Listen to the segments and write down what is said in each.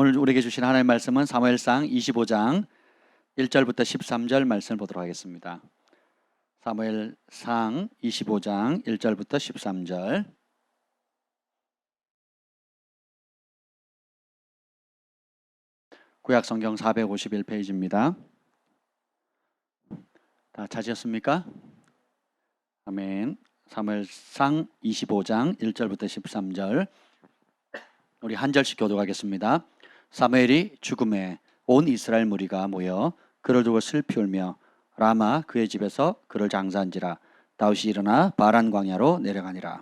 오늘 우리에게 주신 하나님의 말씀은 사무엘상 25장 1절부터 13절 말씀을 보도록 하겠습니다. 사무엘상 25장 1절부터 13절. 구약 성경 451페이지입니다. 다 찾으셨습니까? 아멘. 사무엘상 25장 1절부터 13절. 우리 한 절씩 교독하겠습니다. 사무엘이 죽음에 온 이스라엘 무리가 모여 그를 두고 슬피 울며 라마 그의 집에서 그를 장사한지라. 다윗이 일어나 바란 광야로 내려가니라.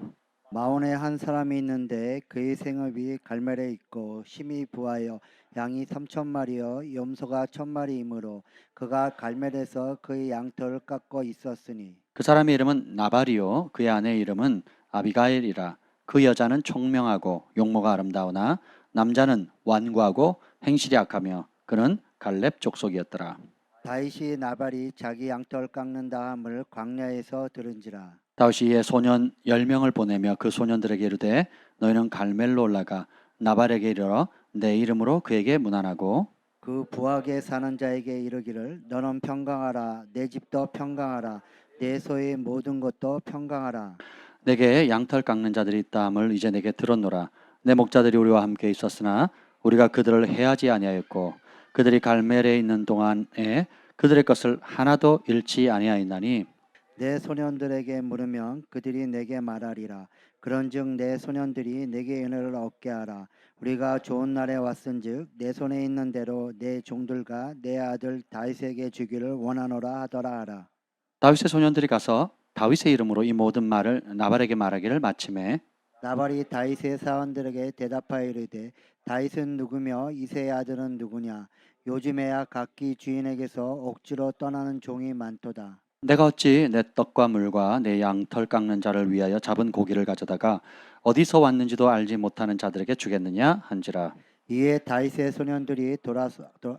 마온에 한 사람이 있는데 그의 생업이 갈멜에 있고 심히 부하여 양이 3,000마리여 염소가 1,000마리이므로 그가 갈멜에서 그의 양털을 깎고 있었으니 그 사람의 이름은 나발이요 그의 아내의 이름은 아비가일이라. 그 여자는 총명하고 용모가 아름다우나 남자는 완고하고 행실이 악하며 그는 갈렙 족속이었더라. 다윗이 나발이 자기 양털 깎는다 함을 광야에서 들은지라. 다윗이 이에 소년 10명을 보내며 그 소년들에게 이르되 너희는 갈멜로 올라가 나발에게 이르러 내 이름으로 그에게 문안하고 그 부하게 사는 자에게 이르기를 너는 평강하라. 내 집도 평강하라. 내 소의 모든 것도 평강하라. 내게 양털 깎는 자들이 있다 함을 이제 내게 들었노라. 내 목자들이 우리와 함께 있었으나 우리가 그들을 해하지 아니하였고 그들이 갈멜에 있는 동안에 그들의 것을 하나도 잃지 아니하였나니 내 소년들에게 물으면 그들이 내게 말하리라. 그런즉 내 소년들이 내게 은혜를 얻게 하라. 우리가 좋은 날에 왔은즉 내 손에 있는 대로 내 종들과 내 아들 다윗에게 주기를 원하노라 하더라 하라. 다윗의 소년들이 가서 다윗의 이름으로 이 모든 말을 나발에게 말하기를 마침에 나발이 다윗의 사원들에게 대답하여 이르되 다윗은 누구며 이새의 아들은 누구냐. 요즘에야 각기 주인에게서 억지로 떠나는 종이 많도다. 내가 어찌 내 떡과 물과 내 양털 깎는 자를 위하여 잡은 고기를 가져다가 어디서 왔는지도 알지 못하는 자들에게 주겠느냐 한지라. 이에 다윗의 소년들이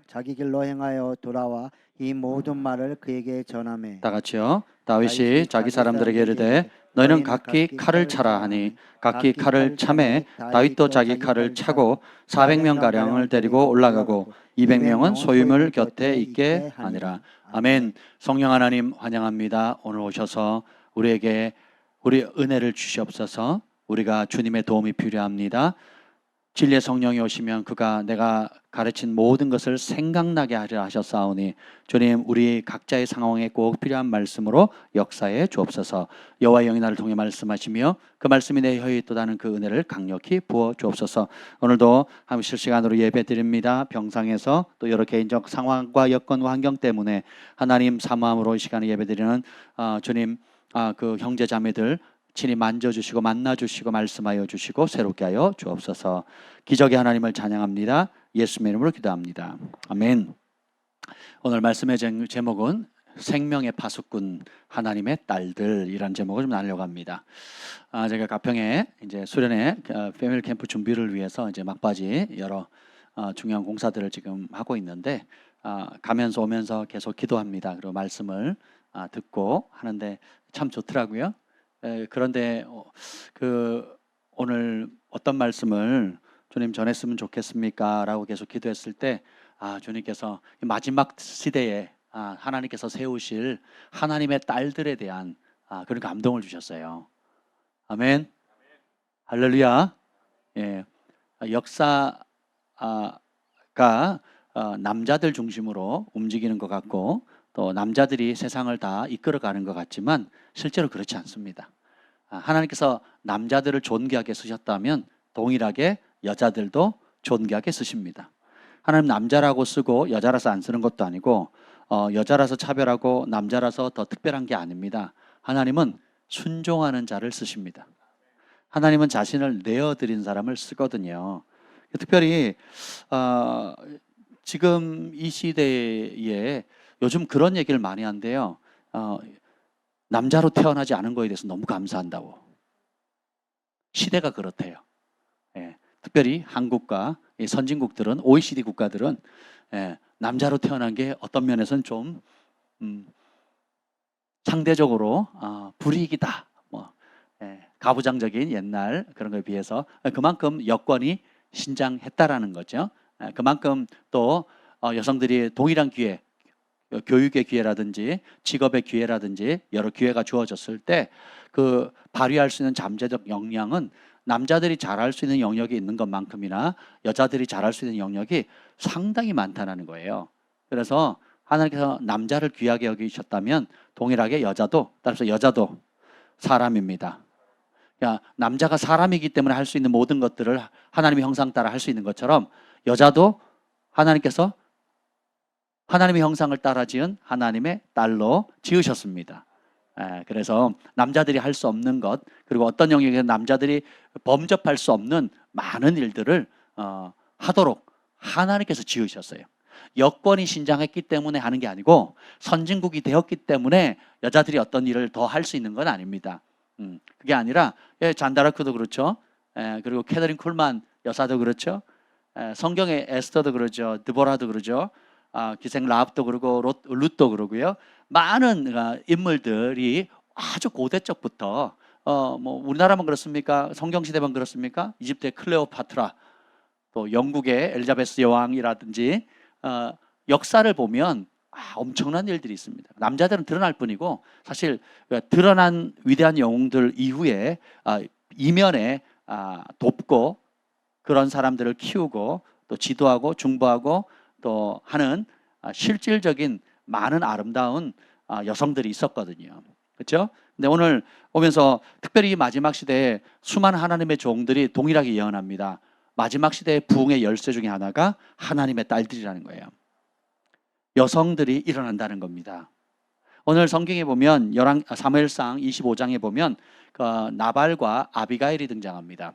자기 길로 행하여 돌아와 이 모든 말을 그에게 전하매 다 같이요. 다윗이 자기 사람들에게 이르되 너희는 각기 칼을 차라 하니 각기 칼을 차매 다윗도 자기 칼을 차고 400명 가량을 데리고 올라가고 200명은 소유물 곁에 있게 하니라. 아멘. 성령 하나님 환영합니다. 오늘 오셔서 우리에게 우리 은혜를 주시옵소서. 우리가 주님의 도움이 필요합니다. 진리의 성령이 오시면 그가 내가 가르친 모든 것을 생각나게 하려 하셨사오니 주님 우리 각자의 상황에 꼭 필요한 말씀으로 역사해 주옵소서. 여호와의 영이 나를 통해 말씀하시며 그 말씀이 내 혀에 있도다는 그 은혜를 강력히 부어 주옵소서. 오늘도 한 실시간으로 예배 드립니다. 병상에서 또 여러 개인적 상황과 여건 환경 때문에 하나님 사모함으로 이 시간에 예배 드리는 주님 그 형제 자매들 친히 만져주시고 만나주시고 말씀하여 주시고 새롭게 하여 주옵소서. 기적의 하나님을 찬양합니다. 예수님의 이름으로 기도합니다. 아멘. 오늘 말씀의 제목은 생명의 파수꾼 하나님의 딸들이라는 제목을 좀 나누려고 합니다. 제가 가평에 이제 수련회 패밀리 캠프 준비를 위해서 이제 막바지 여러 중요한 공사들을 지금 하고 있는데 가면서 오면서 계속 기도합니다. 그리고 말씀을 듣고 하는데 참 좋더라고요. 그런데 오늘 어떤 말씀을 주님 전했으면 좋겠습니까? 라고 계속 기도했을 때 주님께서 마지막 시대에 하나님께서 세우실 하나님의 딸들에 대한 그런 감동을 주셨어요. 아멘. 할렐루야. 예, 역사가 남자들 중심으로 움직이는 것 같고 또 남자들이 세상을 다 이끌어가는 것 같지만 실제로 그렇지 않습니다. 하나님께서 남자들을 존귀하게 쓰셨다면 동일하게 여자들도 존귀하게 쓰십니다. 하나님 남자라고 쓰고 여자라서 안 쓰는 것도 아니고 여자라서 차별하고 남자라서 더 특별한 게 아닙니다. 하나님은 순종하는 자를 쓰십니다. 하나님은 자신을 내어드린 사람을 쓰거든요. 특별히 지금 이 시대에 요즘 그런 얘기를 많이 한대요. 남자로 태어나지 않은 거에 대해서 너무 감사한다고. 시대가 그렇대요. 특별히 한국과 선진국들은 OECD 국가들은 남자로 태어난 게 어떤 면에서는 좀 상대적으로 불이익이다. 가부장적인 옛날 그런 거에 비해서 그만큼 여건이 신장했다라는 거죠. 그만큼 또 여성들이 동일한 기회, 교육의 기회라든지 직업의 기회라든지 여러 기회가 주어졌을 때 그 발휘할 수 있는 잠재적 역량은 남자들이 잘할 수 있는 영역이 있는 것만큼이나 여자들이 잘할 수 있는 영역이 상당히 많다는 거예요. 그래서 하나님께서 남자를 귀하게 여기셨다면 동일하게 여자도, 따라서 여자도 사람입니다. 그러니까 남자가 사람이기 때문에 할 수 있는 모든 것들을 하나님의 형상 따라 할 수 있는 것처럼 여자도 하나님께서 하나님의 형상을 따라 지은 하나님의 딸로 지으셨습니다. 그래서 남자들이 할 수 없는 것, 그리고 어떤 영역에서 남자들이 범접할 수 없는 많은 일들을 하도록 하나님께서 지으셨어요. 여건이 신장했기 때문에 하는 게 아니고 선진국이 되었기 때문에 여자들이 어떤 일을 더 할 수 있는 건 아닙니다. 그게 아니라 잔다르크도 그렇죠. 그리고 캐서린 쿨만 여사도 그렇죠. 성경의 에스더도 그러죠. 드보라도 그러죠. 기생 라합도 그러고 룻도 그러고요. 많은 인물들이 아주 고대적부터 뭐 우리나라만 그렇습니까? 성경 시대만 그렇습니까? 이집트의 클레오파트라, 또 영국의 엘리자베스 여왕이라든지 역사를 보면 엄청난 일들이 있습니다. 남자들은 드러날 뿐이고 사실 드러난 위대한 영웅들 이후에 이면에 돕고 그런 사람들을 키우고 또 지도하고 중보하고 또 하는 실질적인 많은 아름다운 여성들이 있었거든요. 그렇죠? 근데 오늘 오면서 특별히 이 마지막 시대에 수많은 하나님의 종들이 동일하게 예언합니다. 마지막 시대의 부흥의 열쇠 중에 하나가 하나님의 딸들이라는 거예요. 여성들이 일어난다는 겁니다. 오늘 성경에 보면 사무엘상 25장에 보면 나발과 아비가일이 등장합니다.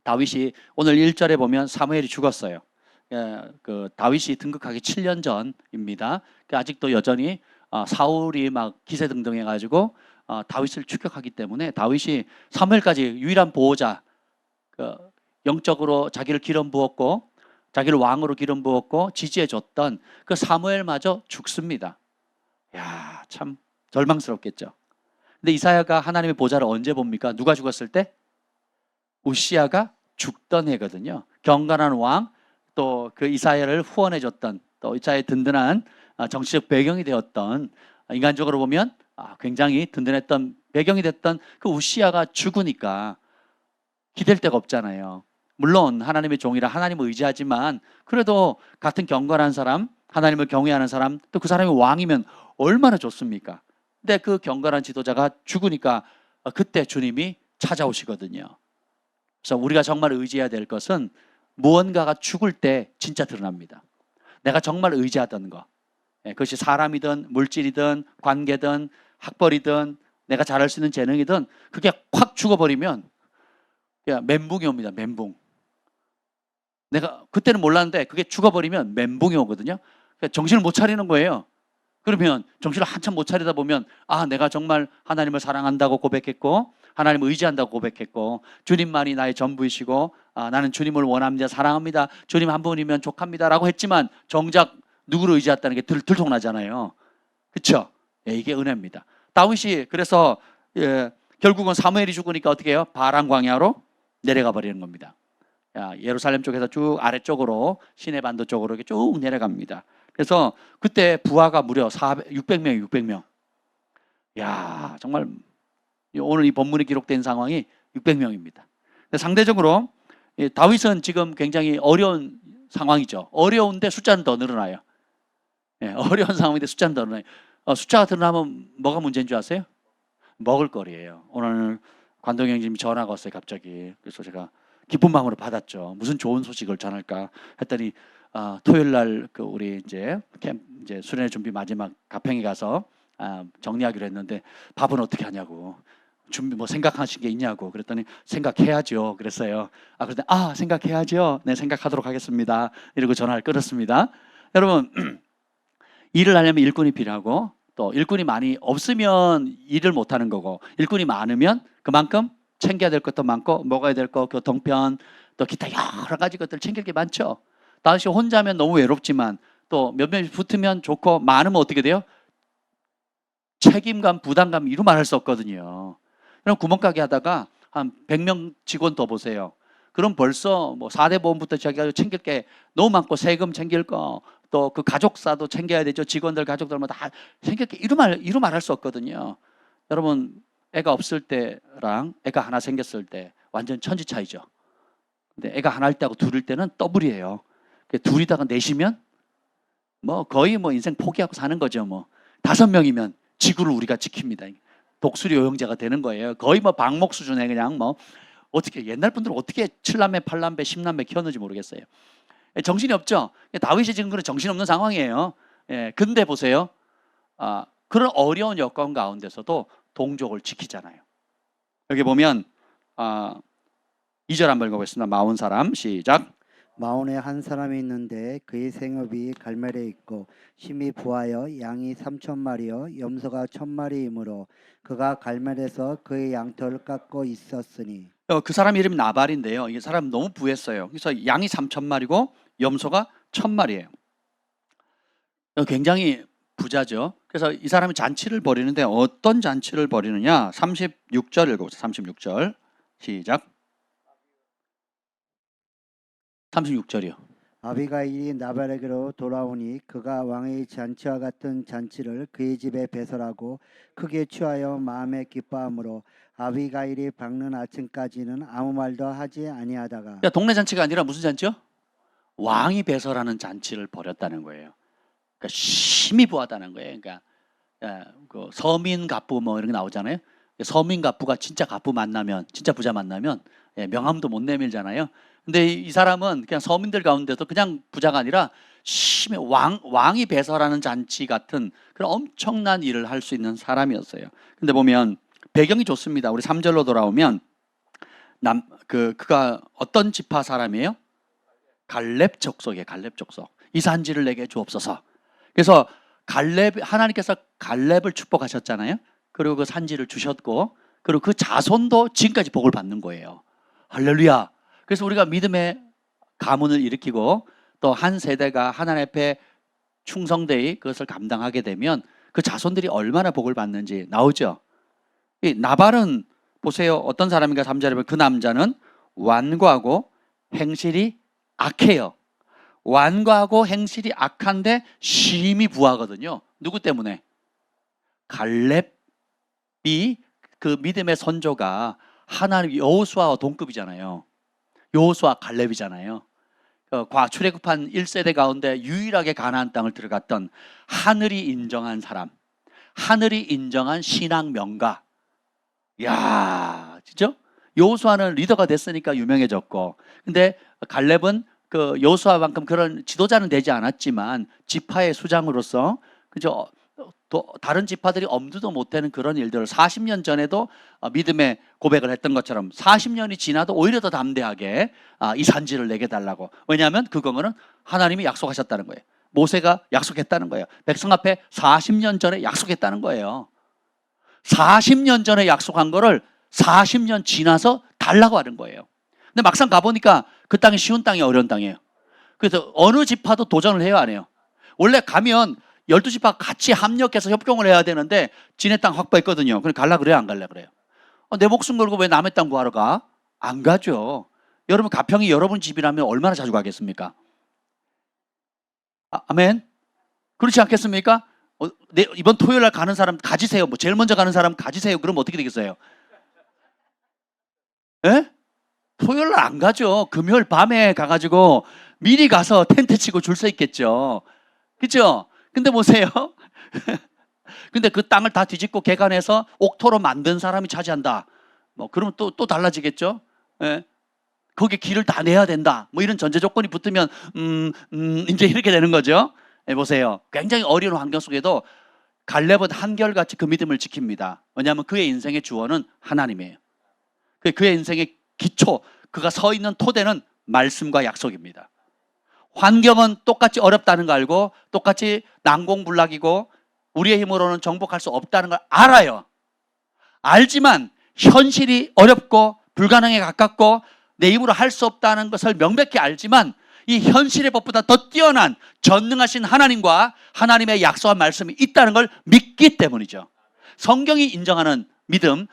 다윗이 오늘 1절에 보면 사무엘이 죽었어요. 그 다윗이 등극하기 7년 전입니다. 아직도 여전히 사울이 막 기세등등해가지고 다윗을 추격하기 때문에 다윗이 사무엘까지 유일한 보호자, 영적으로 자기를 기름 부었고 자기를 왕으로 기름 부었고 지지해줬던 그 사무엘마저 죽습니다. 야, 참 절망스럽겠죠. 근데 이사야가 하나님의 보좌를 언제 봅니까? 누가 죽었을 때? 우시아가 죽던 해거든요. 경건한 왕, 또 그 이사야를 후원해줬던, 또 이사야의 든든한 정치적 배경이 되었던, 인간적으로 보면 굉장히 든든했던 배경이 됐던 그 우시아가 죽으니까 기댈 데가 없잖아요. 물론 하나님의 종이라 하나님을 의지하지만 그래도 같은 경건한 사람, 하나님을 경외하는 사람, 또 그 사람이 왕이면 얼마나 좋습니까? 근데 그 경건한 지도자가 죽으니까 그때 주님이 찾아오시거든요. 그래서 우리가 정말 의지해야 될 것은 무언가가 죽을 때 진짜 드러납니다. 내가 정말 의지하던 거, 그것이 사람이든 물질이든 관계든 학벌이든 내가 잘할 수 있는 재능이든 그게 확 죽어버리면 멘붕이 옵니다. 멘붕. 내가 그때는 몰랐는데 그게 죽어버리면 멘붕이 오거든요. 정신을 못 차리는 거예요. 그러면 정신을 한참 못 차리다 보면 내가 정말 하나님을 사랑한다고 고백했고 하나님을 의지한다고 고백했고 주님만이 나의 전부이시고 나는 주님을 원합니다. 사랑합니다. 주님 한 분이면 족합니다. 라고 했지만 정작 누구를 의지했다는 게 들통나잖아요. 그렇죠? 이게 은혜입니다. 다윗이 그래서 결국은 사무엘이 죽으니까 어떻게 해요? 바람 광야로 내려가 버리는 겁니다. 예루살렘 쪽에서 쭉 아래쪽으로 시내반도 쪽으로 이렇게 쭉 내려갑니다. 그래서 그때 부하가 무려 600명. 야, 정말 오늘 이 본문에 기록된 상황이 600명입니다. 상대적으로 다윗은 지금 굉장히 어려운 상황이죠. 어려운데 숫자는 더 늘어나요. 어려운 상황인데 숫자는 더 늘어나요. 숫자가 늘어나면 뭐가 문제인 줄 아세요? 먹을 거리예요. 오늘 관동 형님이 전화가 왔어요, 갑자기. 그래서 제가 기쁜 마음으로 받았죠. 무슨 좋은 소식을 전할까 했더니 토요일 날 우리 이제 수련회 준비 마지막 가평에 가서 정리하기로 했는데 밥은 어떻게 하냐고. 준비 생각하신 게 있냐고. 그랬더니 생각해야죠. 그랬어요. 그랬더니 생각해야죠. 네, 생각하도록 하겠습니다. 이러고 전화를 끊었습니다. 여러분, 일을 하려면 일꾼이 필요하고 또 일꾼이 많이 없으면 일을 못 하는 거고 일꾼이 많으면 그만큼 챙겨야 될 것도 많고 먹어야 될 거, 교통편, 또 기타 여러 가지 것들 챙길 게 많죠. 다시 혼자면 너무 외롭지만 또 몇몇 붙으면 좋고 많으면 어떻게 돼요? 책임감, 부담감 이루 말할 수 없거든요. 그럼 구멍가게 하다가 한 100명 직원 더 보세요. 그럼 벌써 뭐 4대 보험부터 시작해서 챙길 게 너무 많고 세금 챙길 거 또 그 가족사도 챙겨야 되죠. 직원들 가족들 뭐 다 챙길 게 이루 말할 수 없거든요. 여러분 애가 없을 때랑 애가 하나 생겼을 때 완전 천지 차이죠. 근데 애가 하나일 때하고 둘일 때는 더블이에요. 둘이다가 넷이면 뭐 거의 뭐 인생 포기하고 사는 거죠. 뭐 5명이면 지구를 우리가 지킵니다. 독수리 요영제가 되는 거예요. 거의 뭐 방목 수준에 그냥 뭐 어떻게 옛날 분들은 어떻게 7남매, 8남매, 10남매 키웠는지 모르겠어요. 정신이 없죠. 다윗이 지금 그런 정신없는 상황이에요. 예, 근데 보세요. 그런 어려운 여건 가운데서도 동족을 지키잖아요. 여기 보면 2절 한번 읽어보겠습니다. 마온 사람 시작. 마온에 한 사람이 있는데 그의 생업이 갈멜에 있고 심히 부하여 양이 3,000마리여 염소가 1,000마리이므로 그가 갈멜에서 그의 양털을 깎고 있었으니 그 사람 이름이 나발인데요. 이 사람 너무 부했어요. 그래서 양이 3,000마리고 염소가 1,000마리예요. 굉장히 부자죠. 그래서 이 사람이 잔치를 벌이는데 어떤 잔치를 벌이느냐? 36절 읽어보세요. 36절 시작. 36절이요. 아비가일이 나발에게로 돌아오니 그가 왕의 잔치와 같은 잔치를 그의 집에 배설하고 크게 취하여 마음에 기뻐하므로 아비가일이 밝는 아침까지는 아무 말도 하지 아니하다가 그러니까 동네 잔치가 아니라 무슨 잔치요? 왕이 배설하는 잔치를 벌였다는 거예요. 그러니까 심히 부하다는 거예요. 그러니까 그 서민 갑부 뭐 이런 게 나오잖아요. 서민 갑부가 진짜 갑부 만나면 진짜 부자 만나면 명함도 못 내밀잖아요. 근데 이 사람은 그냥 서민들 가운데서 그냥 부자가 아니라 심히 왕이 배설하는 잔치 같은 그런 엄청난 일을 할 수 있는 사람이었어요. 근데 보면 배경이 좋습니다. 우리 3절로 돌아오면 그가 어떤 지파 사람이에요? 갈렙 족속이에요. 갈렙 족속. 이 산지를 내게 주옵소서. 그래서 하나님께서 갈렙을 축복하셨잖아요. 그리고 그 산지를 주셨고 그리고 그 자손도 지금까지 복을 받는 거예요. 할렐루야. 그래서 우리가 믿음의 가문을 일으키고 또 한 세대가 하나님 앞에 충성되이 그것을 감당하게 되면 그 자손들이 얼마나 복을 받는지 나오죠. 이 나발은 보세요. 어떤 사람인가 3절에 보면 그 남자는 완고하고 행실이 악해요. 완고하고 행실이 악한데 심히 부하거든요. 누구 때문에? 갈렙이 그 믿음의 선조가 하나님 여호수아와 동급이잖아요. 여호수아 갈렙이잖아요. 출애굽한 1세대 가운데 유일하게 가나안 땅을 들어갔던 하늘이 인정한 사람, 하늘이 인정한 신앙 명가. 야, 진짜? 여호수아는 리더가 됐으니까 유명해졌고, 근데 갈렙은 그 여호수아만큼 그런 지도자는 되지 않았지만 지파의 수장으로서 그죠? 또 다른 지파들이 엄두도 못 대는 그런 일들을 40년 전에도 믿음의 고백을 했던 것처럼 40년이 지나도 오히려 더 담대하게 이 산지를 내게 달라고. 왜냐하면 그거는 하나님이 약속하셨다는 거예요. 모세가 약속했다는 거예요. 백성 앞에 40년 전에 약속했다는 거예요. 40년 전에 약속한 거를 40년 지나서 달라고 하는 거예요. 근데 막상 가보니까 그 땅이 쉬운 땅이 어려운 땅이에요. 그래서 어느 지파도 도전을 해요, 안 해요? 원래 가면 12지파 같이 합력해서 협동을 해야 되는데 지네 땅 확보했거든요. 그럼 갈라 그래요, 안 갈라 그래요? 내 목숨 걸고 왜 남의 땅 구하러 가? 안 가죠. 여러분 가평이 여러분 집이라면 얼마나 자주 가겠습니까? 아멘. 그렇지 않겠습니까? 이번 토요일 날 가는 사람 가지세요. 뭐 제일 먼저 가는 사람 가지세요. 그럼 어떻게 되겠어요? 예? 토요일 날 안 가죠. 금요일 밤에 가가지고 미리 가서 텐트 치고 줄 서 있겠죠. 그렇죠? 근데 보세요. 근데 그 땅을 다 뒤집고 개간해서 옥토로 만든 사람이 차지한다. 뭐 그러면 또 달라지겠죠. 예? 거기에 길을 다 내야 된다. 뭐 이런 전제 조건이 붙으면 이제 이렇게 되는 거죠. 예, 보세요. 굉장히 어려운 환경 속에도 갈렙은 한결같이 그 믿음을 지킵니다. 왜냐하면 그의 인생의 주어는 하나님이에요. 그의 인생의 기초, 그가 서 있는 토대는 말씀과 약속입니다. 환경은 똑같이 어렵다는 걸 알고 똑같이 난공불락이고 우리의 힘으로는 정복할 수 없다는 걸 알아요. 알지만 현실이 어렵고 불가능에 가깝고 내 힘으로 할 수 없다는 것을 명백히 알지만 이 현실의 법보다 더 뛰어난 전능하신 하나님과 하나님의 약속한 말씀이 있다는 걸 믿기 때문이죠. 성경이 인정하는 믿음,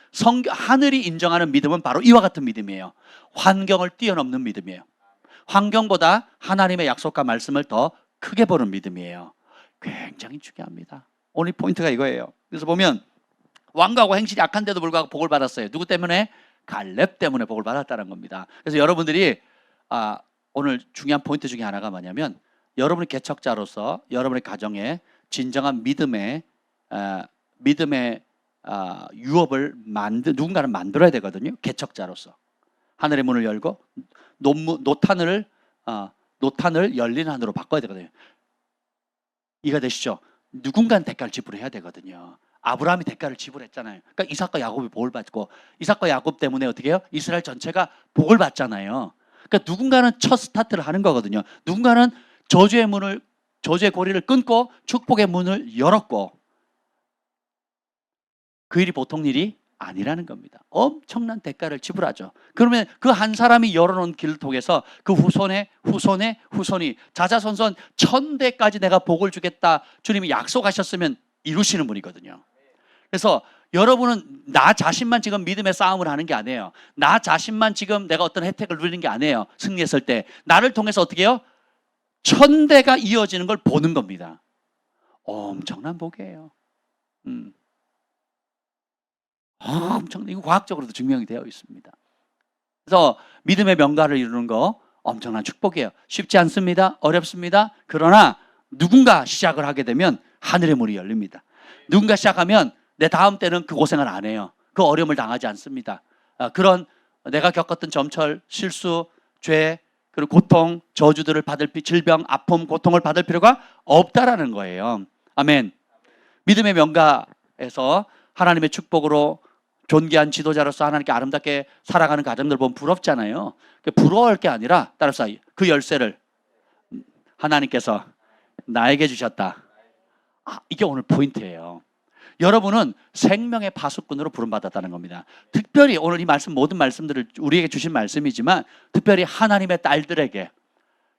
하늘이 인정하는 믿음은 바로 이와 같은 믿음이에요. 환경을 뛰어넘는 믿음이에요. 환경보다 하나님의 약속과 말씀을 더 크게 보는 믿음이에요. 굉장히 중요합니다. 오늘 포인트가 이거예요. 그래서 보면 왕가하고 행실이 약한데도 불구하고 복을 받았어요. 누구 때문에? 갈렙 때문에 복을 받았다는 겁니다. 그래서 여러분들이 오늘 중요한 포인트 중에 하나가 뭐냐면, 여러분의 개척자로서 여러분의 가정에 진정한 믿음의 유업을 누군가는 만들어야 되거든요. 개척자로서 하늘의 문을 열고 노탄을 열린 하늘로 바꿔야 되거든요. 이해가 되시죠? 누군가는 대가를 지불해야 되거든요. 아브라함이 대가를 지불했잖아요. 그러니까 이삭과 야곱이 복을 받고, 이삭과 야곱 때문에 어떻게 해요? 이스라엘 전체가 복을 받잖아요. 그러니까 누군가는 첫 스타트를 하는 거거든요. 누군가는 저주의 고리를 끊고 축복의 문을 열었고, 그 일이 보통 일이 아니라는 겁니다. 엄청난 대가를 지불하죠. 그러면 그 한 사람이 열어놓은 길을 통해서 그 후손이 자자손손 1000대까지 내가 복을 주겠다 주님이 약속하셨으면 이루시는 분이거든요. 그래서 여러분은 나 자신만 지금 믿음의 싸움을 하는 게 아니에요. 나 자신만 지금 내가 어떤 혜택을 누리는 게 아니에요. 승리했을 때 나를 통해서 어떻게 해요? 1000대가 이어지는 걸 보는 겁니다. 엄청난 복이에요. 엄청난, 이거 과학적으로도 증명이 되어 있습니다. 그래서 믿음의 명가를 이루는 거 엄청난 축복이에요. 쉽지 않습니다. 어렵습니다. 그러나 누군가 시작을 하게 되면 하늘의 문이 열립니다. 누군가 시작하면 내 다음 때는 그 고생을 안 해요. 그 어려움을 당하지 않습니다. 그런 내가 겪었던 점철, 실수, 죄, 그리고 고통, 저주들을 질병, 아픔, 고통을 받을 필요가 없다라는 거예요. 아멘. 믿음의 명가에서 하나님의 축복으로 존귀한 지도자로서 하나님께 아름답게 살아가는 가정들 보면 부럽잖아요. 부러워할 게 아니라 따라서 그 열쇠를 하나님께서 나에게 주셨다. 이게 오늘 포인트예요. 여러분은 생명의 파수꾼으로 부름받았다는 겁니다. 특별히 오늘 이 말씀, 모든 말씀들을 우리에게 주신 말씀이지만 특별히 하나님의 딸들에게,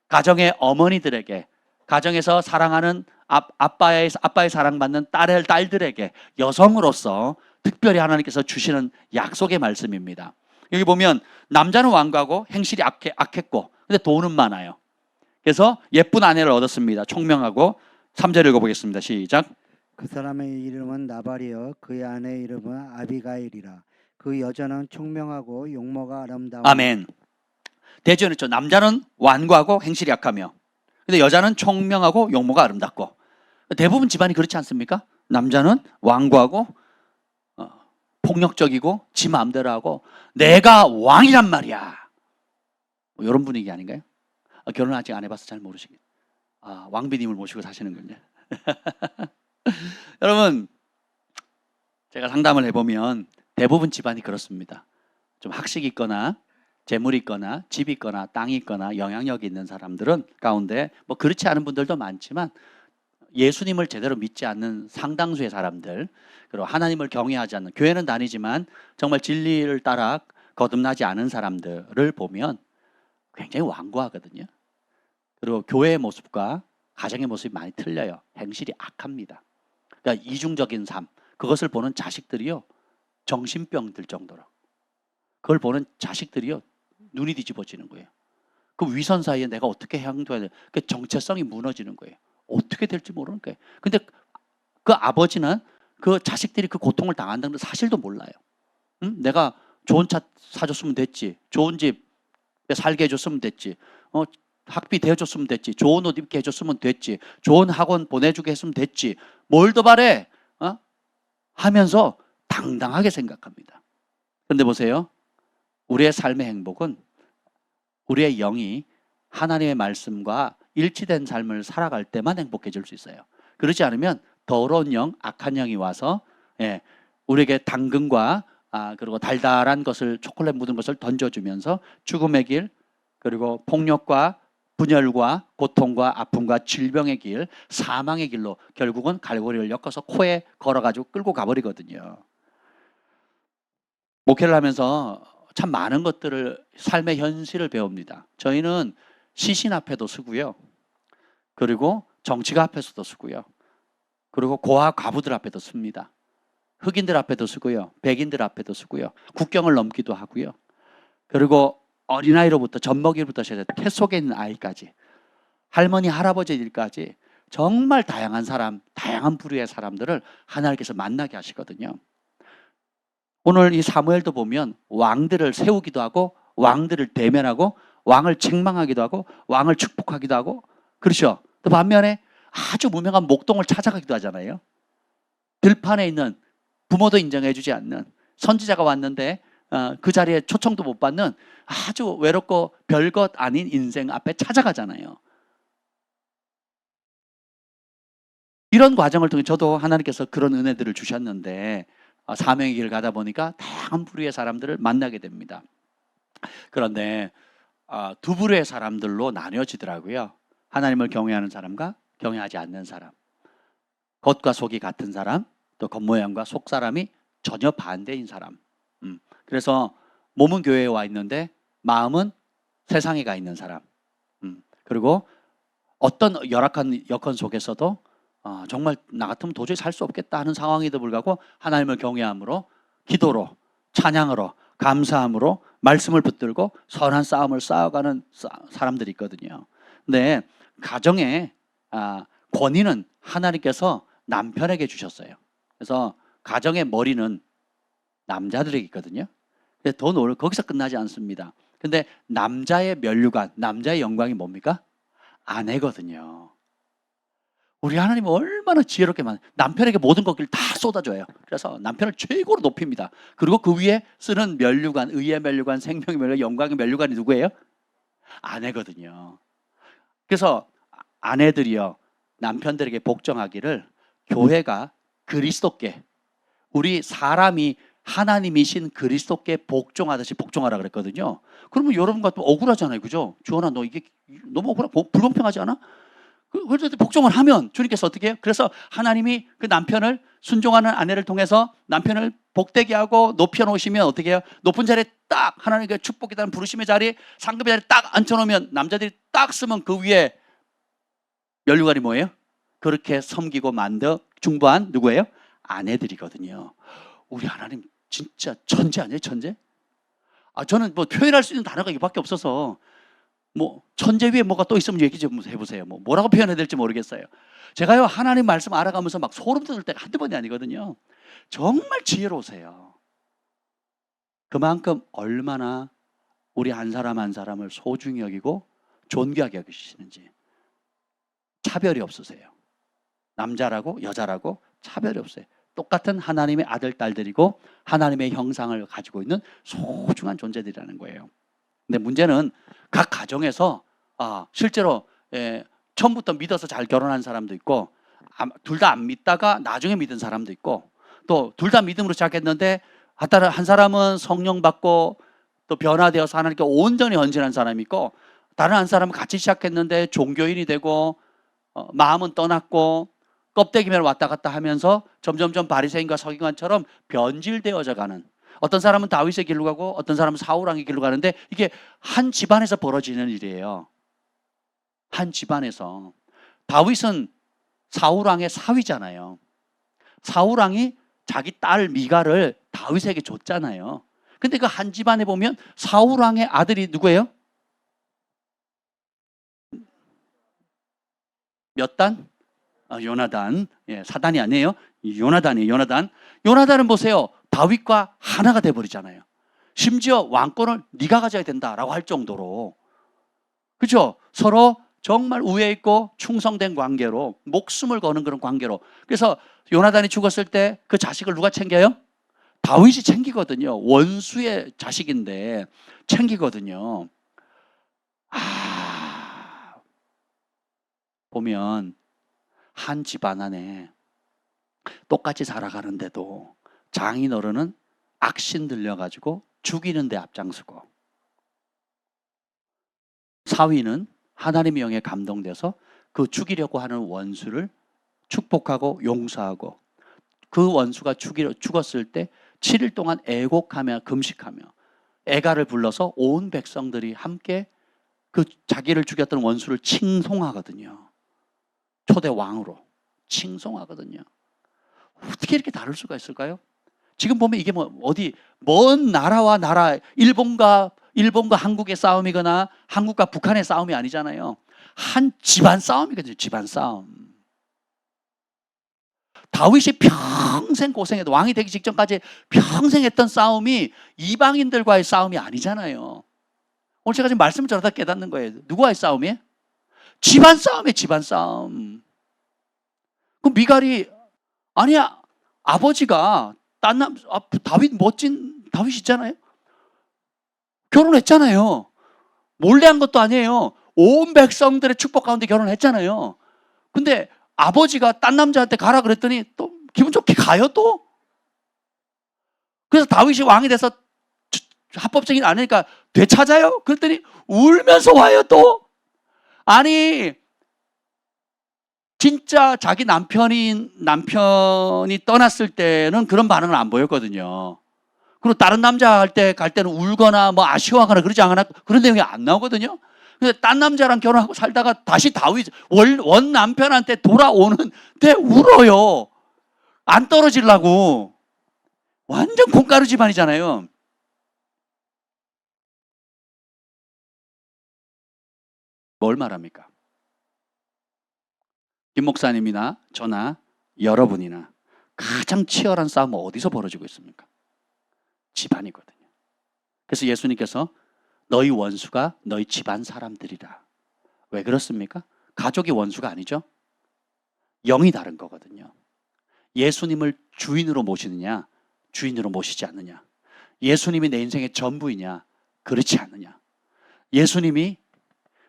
가정의 어머니들에게, 가정에서 사랑하는 아빠의 사랑받는 딸들에게, 여성으로서 특별히 하나님께서 주시는 약속의 말씀입니다. 여기 보면 남자는 완고하고 행실이 악했고 근데 돈은 많아요. 그래서 예쁜 아내를 얻었습니다. 총명하고. 3절 읽어보겠습니다. 시작. 그 사람의 이름은 나발이요 그의 아내의 이름은 아비가일이라. 그 여자는 총명하고 용모가 아름다워. 아멘. 대조했죠. 남자는 완고하고 행실이 약하며 근데 여자는 총명하고 용모가 아름답고. 대부분 집안이 그렇지 않습니까? 남자는 완고하고 폭력적이고 지 마음대로 하고 내가 왕이란 말이야. 뭐 이런 분위기 아닌가요? 결혼 아직 안 해봐서 잘 모르시겠어요. 왕비님을 모시고 사시는군요. 여러분, 제가 상담을 해보면 대부분 집안이 그렇습니다. 좀 학식이 있거나 재물이 있거나 집이 있거나 땅이 있거나 영향력이 있는 사람들은 가운데 뭐 그렇지 않은 분들도 많지만 예수님을 제대로 믿지 않는 상당수의 사람들, 그리고 하나님을 경외하지 않는, 교회는 다니지만 정말 진리를 따라 거듭나지 않은 사람들을 보면 굉장히 완고하거든요. 그리고 교회의 모습과 가정의 모습이 많이 틀려요. 행실이 악합니다. 그러니까 이중적인 삶, 그것을 보는 자식들이요 정신병 들 정도로, 그걸 보는 자식들이요 눈이 뒤집어지는 거예요. 그 위선 사이에 내가 어떻게 행동해야 돼? 그 정체성이 무너지는 거예요. 어떻게 될지 모르는 거예요. 근데 그 아버지는 그 자식들이 그 고통을 당한다는 사실도 몰라요. 내가 좋은 차 사줬으면 됐지, 좋은 집에 살게 해줬으면 됐지, 학비 대줬으면 됐지, 좋은 옷 입게 해줬으면 됐지, 좋은 학원 보내주게 했으면 됐지, 뭘 더 바래? 하면서 당당하게 생각합니다. 그런데 보세요. 우리의 삶의 행복은 우리의 영이 하나님의 말씀과 일치된 삶을 살아갈 때만 행복해질 수 있어요. 그렇지 않으면 더러운 영, 악한 영이 와서 우리에게 당근과 그리고 달달한 것을, 초콜릿 묻은 것을 던져주면서 죽음의 길, 그리고 폭력과 분열과 고통과 아픔과 질병의 길, 사망의 길로 결국은 갈고리를 엮어서 코에 걸어가지고 끌고 가버리거든요. 목회를 하면서 참 많은 것들을, 삶의 현실을 배웁니다. 저희는 시신 앞에도 쓰고요, 그리고 정치가 앞에서도 쓰고요, 그리고 고아 과부들 앞에도 씁니다. 흑인들 앞에도 쓰고요. 백인들 앞에도 쓰고요. 국경을 넘기도 하고요. 그리고 어린아이로부터 젖먹이로부터 시작해서 태 속에 있는 아이까지 할머니 할아버지들까지 정말 다양한 사람, 다양한 부류의 사람들을 하나님께서 만나게 하시거든요. 오늘 이 사무엘도 보면 왕들을 세우기도 하고 왕들을 대면하고 왕을 책망하기도 하고 왕을 축복하기도 하고 그렇죠. 또 반면에 아주 무명한 목동을 찾아가기도 하잖아요. 들판에 있는 부모도 인정해주지 않는 선지자가 왔는데 그 자리에 초청도 못 받는 아주 외롭고 별것 아닌 인생 앞에 찾아가잖아요. 이런 과정을 통해 저도 하나님께서 그런 은혜들을 주셨는데 사명의 길을 가다 보니까 다양한 부류의 사람들을 만나게 됩니다. 그런데 두 부류의 사람들로 나뉘어지더라고요. 하나님을 경외하는 사람과 경외하지 않는 사람, 겉과 속이 같은 사람, 또 겉모양과 속 사람이 전혀 반대인 사람. 그래서 몸은 교회에 와 있는데 마음은 세상에 가 있는 사람. 그리고 어떤 열악한 여건 속에서도 정말 나 같으면 도저히 살 수 없겠다 하는 상황에도 불구하고 하나님을 경외함으로, 기도로, 찬양으로, 감사함으로 말씀을 붙들고 선한 싸움을 싸워가는 사람들이 있거든요. 근데 가정의 권위는 하나님께서 남편에게 주셨어요. 그래서 가정의 머리는 남자들에게 있거든요. 근데 더 놀라 거기서 끝나지 않습니다. 근데 남자의 면류관, 남자의 영광이 뭡니까? 아내거든요. 우리 하나님은 얼마나 지혜롭게 남편에게 모든 것을 다 쏟아줘요. 그래서 남편을 최고로 높입니다. 그리고 그 위에 쓰는 면류관, 의의 면류관, 생명의 면류관, 영광의 면류관이 누구예요? 아내거든요. 그래서 아내들이요, 남편들에게 복종하기를 교회가 그리스도께, 우리 사람이 하나님이신 그리스도께 복종하듯이 복종하라 그랬거든요. 그러면 여러분 같으면 억울하잖아요. 그죠? 주원아, 너 이게 너무 억울하고 불공평하지 않아? 그래서 복종을 하면 주님께서 어떻게 해요? 그래서 하나님이 그 남편을 순종하는 아내를 통해서 남편을 복되게 하고 높여놓으시면 어떻게 해요? 높은 자리에 딱 하나님께 축복이라는 부르심의 자리에 상급의 자리에 딱 앉혀놓으면 남자들이 딱 쓰면 그 위에 면류관이 뭐예요? 그렇게 섬기고 만져 중보한 누구예요? 아내들이거든요. 우리 하나님 진짜 천재 아니에요? 천재? 저는 뭐 표현할 수 있는 단어가 이밖에 없어서 뭐 천재 위에 뭐가 또 있으면 얘기 좀 해보세요. 뭐라고 표현해야 될지 모르겠어요. 제가요 하나님 말씀 알아가면서 막 소름 돋을 때가 한두 번이 아니거든요. 정말 지혜로우세요. 그만큼 얼마나 우리 한 사람 한 사람을 소중히 여기고 존귀하게 여기시는지. 차별이 없으세요. 남자라고 여자라고 차별이 없어요. 똑같은 하나님의 아들 딸들이고 하나님의 형상을 가지고 있는 소중한 존재들이라는 거예요. 근데 문제는 각 가정에서 실제로 처음부터 믿어서 잘 결혼한 사람도 있고 둘 다 안 믿다가 나중에 믿은 사람도 있고 또 둘 다 믿음으로 시작했는데 한 사람은 성령 받고 또 변화되어서 하나님께 온전히 헌신한 사람이 있고 다른 한 사람은 같이 시작했는데 종교인이 되고 마음은 떠났고 껍데기면 왔다 갔다 하면서 점점점 바리새인과 서기관처럼 변질되어져 가는, 어떤 사람은 다윗의 길로 가고 어떤 사람은 사울왕의 길로 가는데 이게 한 집안에서 벌어지는 일이에요. 한 집안에서. 다윗은 사울왕의 사위잖아요. 사울왕이 자기 딸 미갈을 다윗에게 줬잖아요. 근데 그 한 집안에 보면 사울왕의 아들이 누구예요? 몇 단? 요나단. 사단이 아니에요. 요나단이에요. 요나단은 보세요. 다윗과 하나가 돼버리잖아요. 심지어 왕권을 네가 가져야 된다라고 할 정도로. 그렇죠? 서로 정말 우애 있고 충성된 관계로 목숨을 거는 그런 관계로. 그래서 요나단이 죽었을 때 그 자식을 누가 챙겨요? 다윗이 챙기거든요. 원수의 자식인데 챙기거든요. 보면 한 집안 안에 똑같이 살아가는데도 장인어른은 악신 들려가지고 죽이는 데 앞장서고 사위는 하나님의 영에 감동돼서 그 죽이려고 하는 원수를 축복하고 용서하고 그 원수가 죽었을 때 7일 동안 애곡하며 금식하며 애가를 불러서 온 백성들이 함께 그 자기를 죽였던 원수를 칭송하거든요. 초대 왕으로 칭송하거든요. 어떻게 이렇게 다를 수가 있을까요? 지금 보면 이게 뭐 어디 먼 나라와 나라, 일본과 한국의 싸움이거나 한국과 북한의 싸움이 아니잖아요. 한 집안 싸움이거든요. 집안 싸움. 다윗이 평생 고생해도 왕이 되기 직전까지 평생 했던 싸움이 이방인들과의 싸움이 아니잖아요. 오늘 제가 지금 말씀을 전하다 깨닫는 거예요. 누구와의 싸움이에요? 집안 싸움이에요. 집안 싸움. 그 미갈이 아니야, 아버지가 다윗, 멋진 다윗 있잖아요. 결혼했잖아요. 몰래 한 것도 아니에요. 온 백성들의 축복 가운데 결혼했잖아요. 근데 아버지가 딴 남자한테 가라 그랬더니 또 기분 좋게 가요 또. 그래서 다윗이 왕이 돼서 합법적인 아내니까 되찾아요. 그랬더니 울면서 와요 또. 아니 진짜 자기 남편이 떠났을 때는 그런 반응을 안 보였거든요. 그리고 다른 남자 갈 때는 울거나 뭐 아쉬워하거나 그러지 않거나 그런 내용이 안 나오거든요. 근데 딴 남자랑 결혼하고 살다가 다시 다윗 원 남편한테 돌아오는데 울어요. 안 떨어지려고. 완전 콩가루 집안이잖아요. 뭘 말합니까? 김 목사님이나 저나 여러분이나 가장 치열한 싸움은 어디서 벌어지고 있습니까? 집안이거든요. 그래서 예수님께서 너희 원수가 너희 집안 사람들이라. 왜 그렇습니까? 가족이 원수가 아니죠. 영이 다른 거거든요. 예수님을 주인으로 모시느냐, 주인으로 모시지 않느냐. 예수님이 내 인생의 전부이냐, 그렇지 않느냐. 예수님이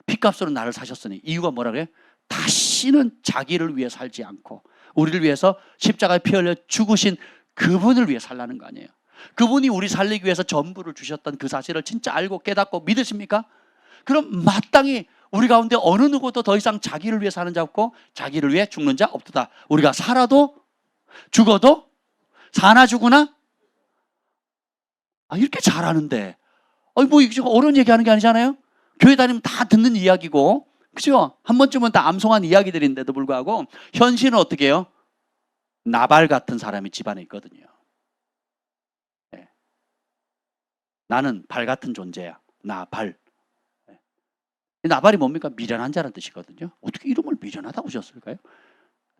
피값으로 나를 사셨으니 이유가 뭐라 그래요? 다시는 자기를 위해 살지 않고 우리를 위해서 십자가에 피 흘려 죽으신 그분을 위해 살라는 거 아니에요. 그분이 우리 살리기 위해서 전부를 주셨던 그 사실을 진짜 알고 깨닫고 믿으십니까? 그럼 마땅히 우리 가운데 어느 누구도 더 이상 자기를 위해 사는 자 없고 자기를 위해 죽는 자 없도다. 우리가 살아도 죽어도 사나 죽으나 이렇게 잘하는데 뭐 이거 어려운 얘기하는 게 아니잖아요. 교회 다니면 다 듣는 이야기고 그죠? 한 번쯤은 다 암송한 이야기들인데도 불구하고 현실은 어떻게 해요? 나발 같은 사람이 집안에 있거든요. 네. 나는 발 같은 존재야. 나발. 네. 나발이 뭡니까? 미련한 자라는 뜻이거든요. 어떻게 이름을 미련하다고 지었을까요?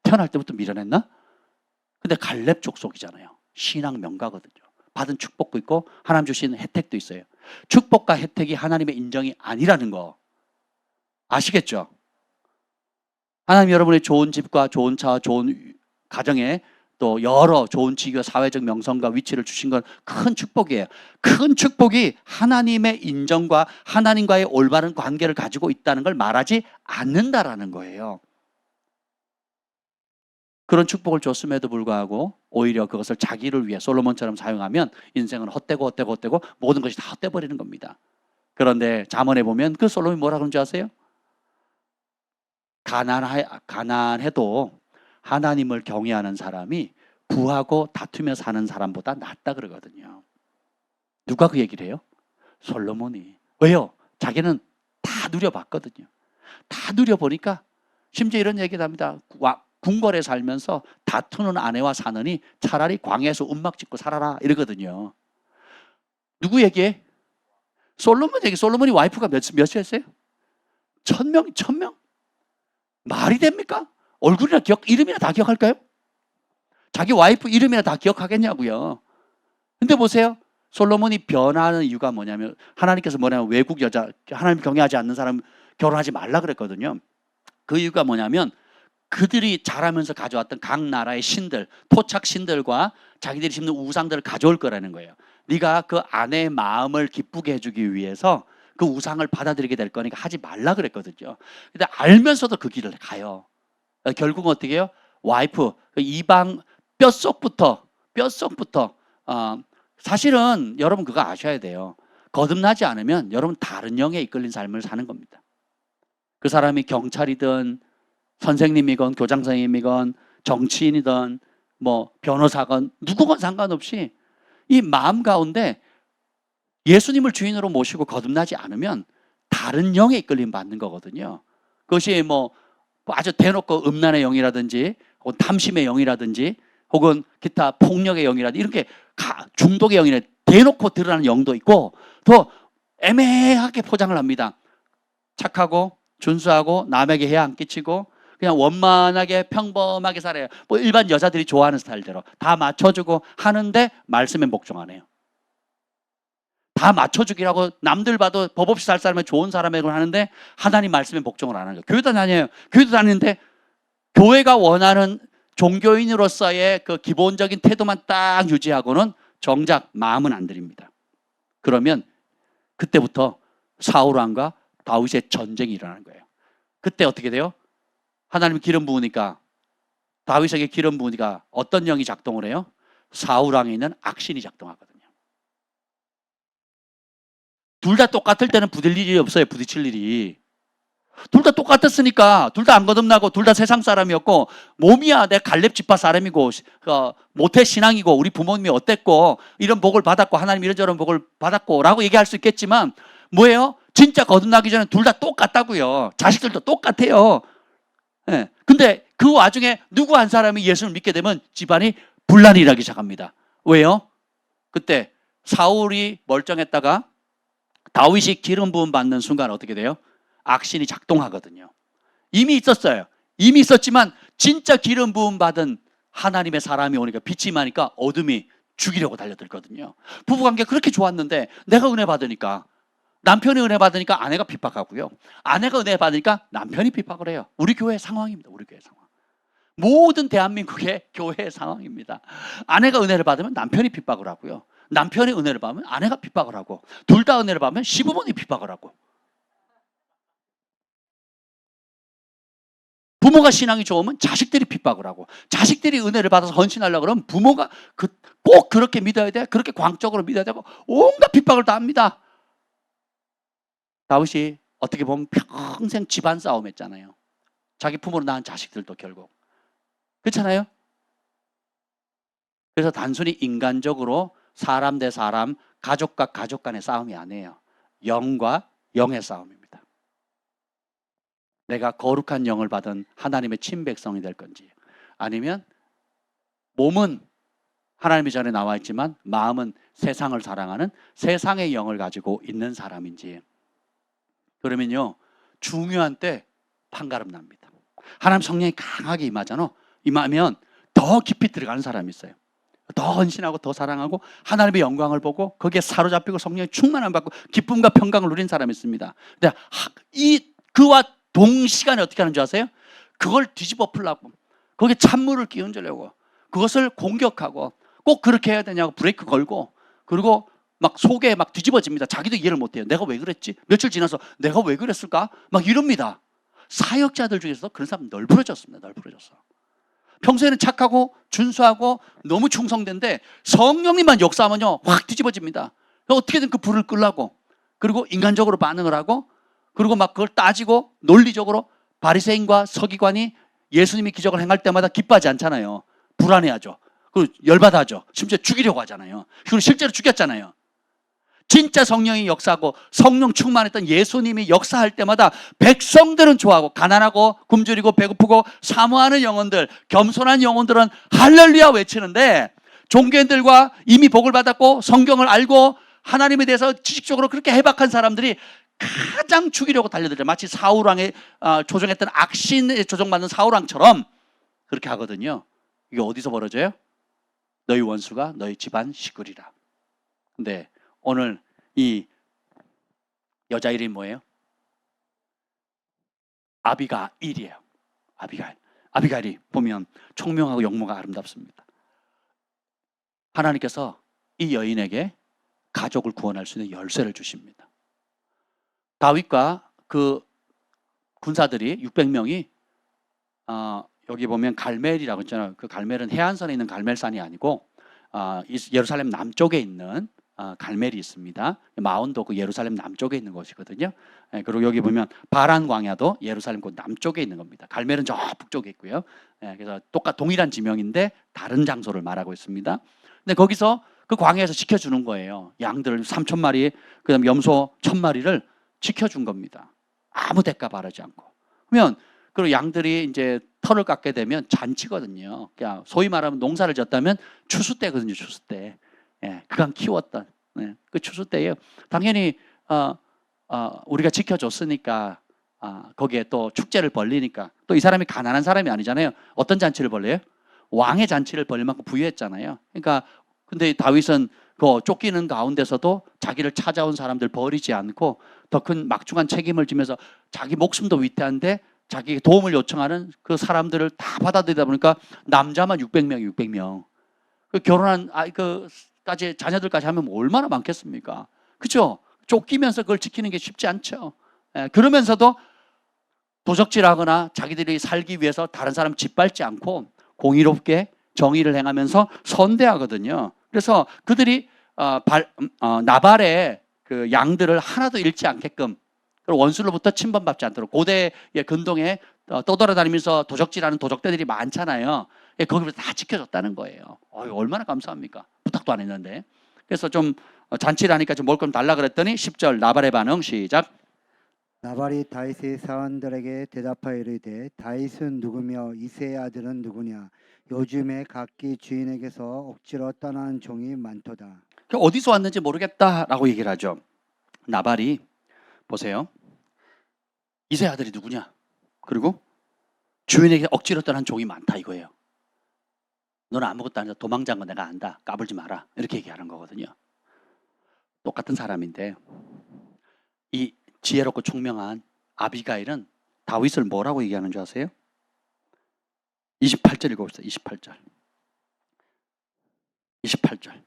태어날 때부터 미련했나? 근데 갈렙 족속이잖아요. 신앙 명가거든요. 받은 축복도 있고 하나님 주신 혜택도 있어요. 축복과 혜택이 하나님의 인정이 아니라는 거 아시겠죠? 하나님 여러분의 좋은 집과 좋은 차와 좋은 가정에 또 여러 좋은 직위와 사회적 명성과 위치를 주신 건 큰 축복이에요. 큰 축복이 하나님의 인정과 하나님과의 올바른 관계를 가지고 있다는 걸 말하지 않는다라는 거예요. 그런 축복을 줬음에도 불구하고 오히려 그것을 자기를 위해 솔로몬처럼 사용하면 인생은 헛되고 모든 것이 다 헛되버리는 겁니다. 그런데 잠언에 보면 그 솔로몬이 뭐라 그런지 아세요? 가난해도 하나님을 경외하는 사람이 부하고 다투며 사는 사람보다 낫다 그러거든요. 누가 그 얘기를 해요? 솔로몬이. 왜요? 자기는 다 누려봤거든요. 다 누려보니까 심지어 이런 얘기를 합니다. 궁궐에 살면서 다투는 아내와 사느니 차라리 광야에서 움막 짓고 살아라 이러거든요. 누구 얘기해? 솔로몬 얘기. 솔로몬이 와이프가 몇이었어요? 1000명? 말이 됩니까? 얼굴이나 이름이나 다 기억할까요? 자기 와이프 이름이나 다 기억하겠냐고요. 근데 보세요. 솔로몬이 변하는 이유가 뭐냐면 하나님께서 외국 여자, 하나님 경외하지 않는 사람 결혼하지 말라 그랬거든요. 그 이유가 뭐냐면 그들이 자라면서 가져왔던 각 나라의 신들, 토착 신들과 자기들이 심는 우상들을 가져올 거라는 거예요. 네가 그 아내의 마음을 기쁘게 해주기 위해서 그 우상을 받아들이게 될 거니까 하지 말라 그랬거든요. 근데 알면서도 그 길을 가요. 결국은 어떻게 해요? 와이프, 이방 뼛속부터 사실은 여러분 그거 아셔야 돼요. 거듭나지 않으면 여러분 다른 영에 이끌린 삶을 사는 겁니다. 그 사람이 경찰이든 선생님이건 교장 선생님이건 정치인이든 뭐 변호사건 누구건 상관없이 이 마음 가운데 예수님을 주인으로 모시고 거듭나지 않으면 다른 영에 이끌림 받는 거거든요. 그것이 뭐 아주 대놓고 음란의 영이라든지 탐심의 영이라든지 혹은 기타 폭력의 영이라든지 이렇게 중독의 영이라 대놓고 드러나는 영도 있고 또 애매하게 포장을 합니다. 착하고 준수하고 남에게 해야 안 끼치고 그냥 원만하게 평범하게 살아요. 뭐 일반 여자들이 좋아하는 스타일대로 다 맞춰주고 하는데 말씀에 복종 안 해요. 다 맞춰주기라고 남들 봐도 법 없이 살 사람은 좋은 사람이라고 하는데 하나님 말씀에 복종을 안 하는 거예요. 교회도 다녀요. 교회도 다니는데 교회가 원하는 종교인으로서의 그 기본적인 태도만 딱 유지하고는 정작 마음은 안 들입니다. 그러면 그때부터 사울왕과 다윗의 전쟁이 일어나는 거예요. 그때 어떻게 돼요? 하나님이 기름 부으니까 다윗에게 기름 부으니까 어떤 영이 작동을 해요? 사울왕에 있는 악신이 작동하거든요. 둘 다 똑같을 때는 부딪힐 일이 없어요. 부딪힐 일이. 둘 다 똑같았으니까 둘 다 안 거듭나고 둘 다 세상 사람이었고 몸이야 내 갈렙 지파 사람이고 모태 신앙이고 우리 부모님이 어땠고 이런 복을 받았고 하나님 이런저런 복을 받았고 라고 얘기할 수 있겠지만 뭐예요? 진짜 거듭나기 전에 둘 다 똑같다고요. 자식들도 똑같아요. 네. 근데 그 와중에 누구 한 사람이 예수를 믿게 되면 집안이 분란이 일어나기 시작합니다. 왜요? 그때 사울이 멀쩡했다가 다윗이 기름 부음 받는 순간 어떻게 돼요? 악신이 작동하거든요. 이미 있었어요. 이미 있었지만 진짜 기름 부음 받은 하나님의 사람이 오니까 빛이 임하니까 어둠이 죽이려고 달려들거든요. 부부관계 그렇게 좋았는데 내가 은혜 받으니까 남편이 은혜 받으니까 아내가 핍박하고요. 아내가 은혜 받으니까 남편이 핍박을 해요. 우리 교회 상황입니다. 우리 교회 상황. 모든 대한민국의 교회 상황입니다. 아내가 은혜를 받으면 남편이 핍박을 하고요. 남편이 은혜를 받으면 아내가 핍박을 하고 둘 다 은혜를 받으면 시부모님이 핍박을 하고 부모가 신앙이 좋으면 자식들이 핍박을 하고 자식들이 은혜를 받아서 헌신하려고 그러면 부모가 꼭 그렇게 믿어야 돼. 그렇게 광적으로 믿어야 되고 온갖 핍박을 다 합니다. 다윗이 어떻게 보면 평생 집안 싸움 했잖아요. 자기 부모로 낳은 자식들도 결국. 그렇잖아요? 그래서 단순히 인간적으로 사람 대 사람, 가족과 가족 간의 싸움이 아니에요. 영과 영의 싸움입니다. 내가 거룩한 영을 받은 하나님의 친백성이 될 건지 아니면 몸은 하나님이 전에 나와 있지만 마음은 세상을 사랑하는 세상의 영을 가지고 있는 사람인지 그러면요 중요한 때 판가름 납니다. 하나님 성령이 강하게 임하잖아. 임하면 더 깊이 들어가는 사람이 있어요. 더 헌신하고 더 사랑하고 하나님의 영광을 보고 거기에 사로잡히고 성령의 충만함을 받고 기쁨과 평강을 누린 사람이 있습니다. 근데 그와 동시간에 어떻게 하는 줄 아세요? 그걸 뒤집어 풀라고 거기에 찬물을 끼얹으려고 그것을 공격하고 꼭 그렇게 해야 되냐고 브레이크 걸고 그리고 막 속에 막 뒤집어집니다. 자기도 이해를 못해요. 내가 왜 그랬지? 며칠 지나서 내가 왜 그랬을까? 막 이럽니다. 사역자들 중에서 그런 사람 널브러졌습니다. 널브러졌어. 평소에는 착하고 준수하고 너무 충성된데 성령님만 역사하면요 확 뒤집어집니다. 어떻게든 그 불을 끌라고 그리고 인간적으로 반응을 하고 그리고 막 그걸 따지고 논리적으로 바리새인과 서기관이 예수님이 기적을 행할 때마다 기뻐하지 않잖아요. 불안해하죠. 그리고 열받아하죠. 심지어 죽이려고 하잖아요. 그리고 실제로 죽였잖아요. 진짜 성령이 역사하고 성령 충만했던 예수님이 역사할 때마다 백성들은 좋아하고 가난하고 굶주리고 배고프고 사모하는 영혼들, 겸손한 영혼들은 할렐루야 외치는데 종교인들과 이미 복을 받았고 성경을 알고 하나님에 대해서 지식적으로 그렇게 해박한 사람들이 가장 죽이려고 달려들죠. 마치 사울왕에 조종했던 악신에 조종받는 사울왕처럼 그렇게 하거든요. 이게 어디서 벌어져요? 너희 원수가 너희 집안 시끄리라. 근데 오늘 이 여자 이름이 뭐예요? 아비가일이에요. 아비가일. 아비가일이 보면 총명하고 용모가 아름답습니다. 하나님께서 이 여인에게 가족을 구원할 수 있는 열쇠를 주십니다. 다윗과 그 군사들이 600명이 여기 보면 갈멜이라고 있잖아요. 그 갈멜은 해안선에 있는 갈멜산이 아니고 예루살렘 남쪽에 있는 갈멜이 있습니다. 마온도 그 예루살렘 남쪽에 있는 곳이거든요. 그리고 여기 보면 바란 광야도 예루살렘 그 남쪽에 있는 겁니다. 갈멜은 저 북쪽에 있고요. 그래서 동일한 지명인데 다른 장소를 말하고 있습니다. 근데 거기서 그 광야에서 지켜주는 거예요. 양들 3,000마리, 그다음 염소 1,000마리를 지켜준 겁니다. 아무 대가 바라지 않고. 그러면 그리고 양들이 이제 털을 깎게 되면 잔치거든요. 그냥 소위 말하면 농사를 졌다면 추수 때거든요. 추수 때. 예, 그간 키웠던 그 추수 때에 당연히 우리가 지켜줬으니까 거기에 또 축제를 벌리니까 또 이 사람이 가난한 사람이 아니잖아요. 어떤 잔치를 벌려요? 왕의 잔치를 벌릴 만큼 부유했잖아요. 그러니까 근데 다윗은 그 쫓기는 가운데서도 자기를 찾아온 사람들 버리지 않고 더 큰 막중한 책임을 지면서 자기 목숨도 위태한데 자기 도움을 요청하는 그 사람들을 다 받아들이다 보니까 남자만 600명. 그 결혼한 까지 자녀들까지 하면 얼마나 많겠습니까? 그렇죠? 쫓기면서 그걸 지키는 게 쉽지 않죠. 예, 그러면서도 도적질하거나 자기들이 살기 위해서 다른 사람 짓밟지 않고 공의롭게 정의를 행하면서 선대하거든요. 그래서 그들이 나발의 그 양들을 하나도 잃지 않게끔 그리고 원수로부터 침범받지 않도록 고대의 근동에 떠돌아다니면서 도적질하는 도적대들이 많잖아요. 거기를 다 지켜줬다는 거예요. 얼마나 감사합니까? 부탁도 안 했는데. 그래서 좀 잔치를 하니까 좀 먹을 건 달라 그랬더니 10절 나발의 반응 시작. 나발이 다윗의 사원들에게 대답하여 이르되 다윗은 누구며 이새의 아들은 누구냐? 요즘에 각기 주인에게서 억지로 떠나는 종이 많도다. 어디서 왔는지 모르겠다라고 얘기를 하죠. 나발이 보세요. 이새의 아들이 누구냐? 그리고 주인에게 억지로 떠난 종이 많다 이거예요. 너는 아무것도 아니다. 도망자인 거 내가 안다. 까불지 마라. 이렇게 얘기하는 거거든요. 똑같은 사람인데 이 지혜롭고 총명한 아비가일은 다윗을 뭐라고 얘기하는 줄 아세요? 28절 읽어봅시다. 28절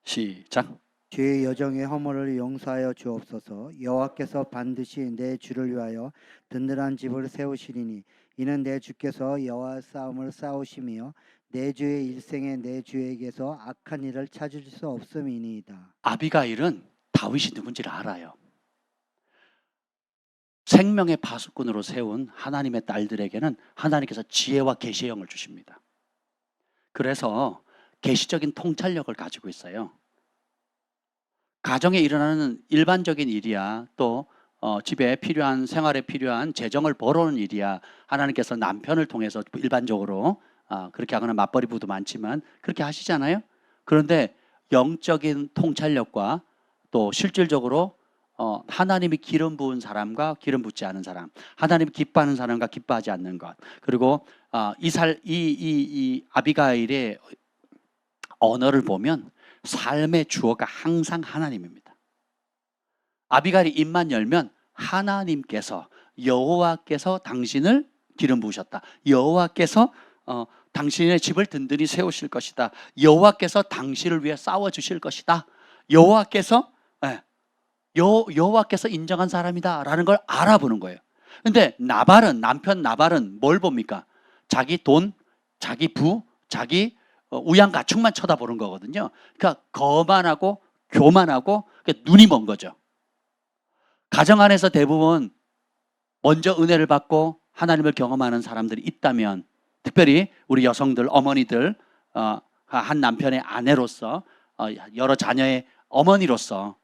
시작. 주의 여정의 허물을 용서하여 주옵소서. 여호와께서 반드시 내 주를 위하여 든든한 집을 세우시리니 이는 내 주께서 여호와 싸움을 싸우시며 내 주의 일생에 내 주에게서 악한 일을 찾을 수 없음이니이다. 아비가일은 다윗이 누군지를 알아요. 생명의 파수꾼으로 세운 하나님의 딸들에게는 하나님께서 지혜와 계시의 영을 주십니다. 그래서 계시적인 통찰력을 가지고 있어요. 가정에 일어나는 일반적인 일이야 또 집에 필요한 생활에 필요한 재정을 벌어오는 일이야 하나님께서 남편을 통해서 일반적으로 그렇게 하거나 맞벌이 부부도 많지만 그렇게 하시잖아요. 그런데 영적인 통찰력과 또 실질적으로 하나님이 기름 부은 사람과 기름 붓지 않은 사람, 하나님이 기뻐하는 사람과 기뻐하지 않는 것, 그리고 이 아비가일의 언어를 보면 삶의 주어가 항상 하나님입니다. 아비가일이 입만 열면 하나님께서 여호와께서 당신을 기름 부으셨다. 여호와께서 당신의 집을 든든히 세우실 것이다. 여호와께서 당신을 위해 싸워 주실 것이다. 여호와께서 인정한 사람이다라는 걸 알아보는 거예요. 근데 남편 나발은 뭘 봅니까? 자기 돈, 자기 부, 자기 우양가축만 쳐다보는 거거든요. 그러니까 거만하고 교만하고 눈이 먼 거죠. 가정 안에서 대부분 먼저 은혜를 받고 하나님을 경험하는 사람들이 있다면 특별히 우리 여성들, 어머니들 한 남편의 아내로서 여러 자녀의 어머니로서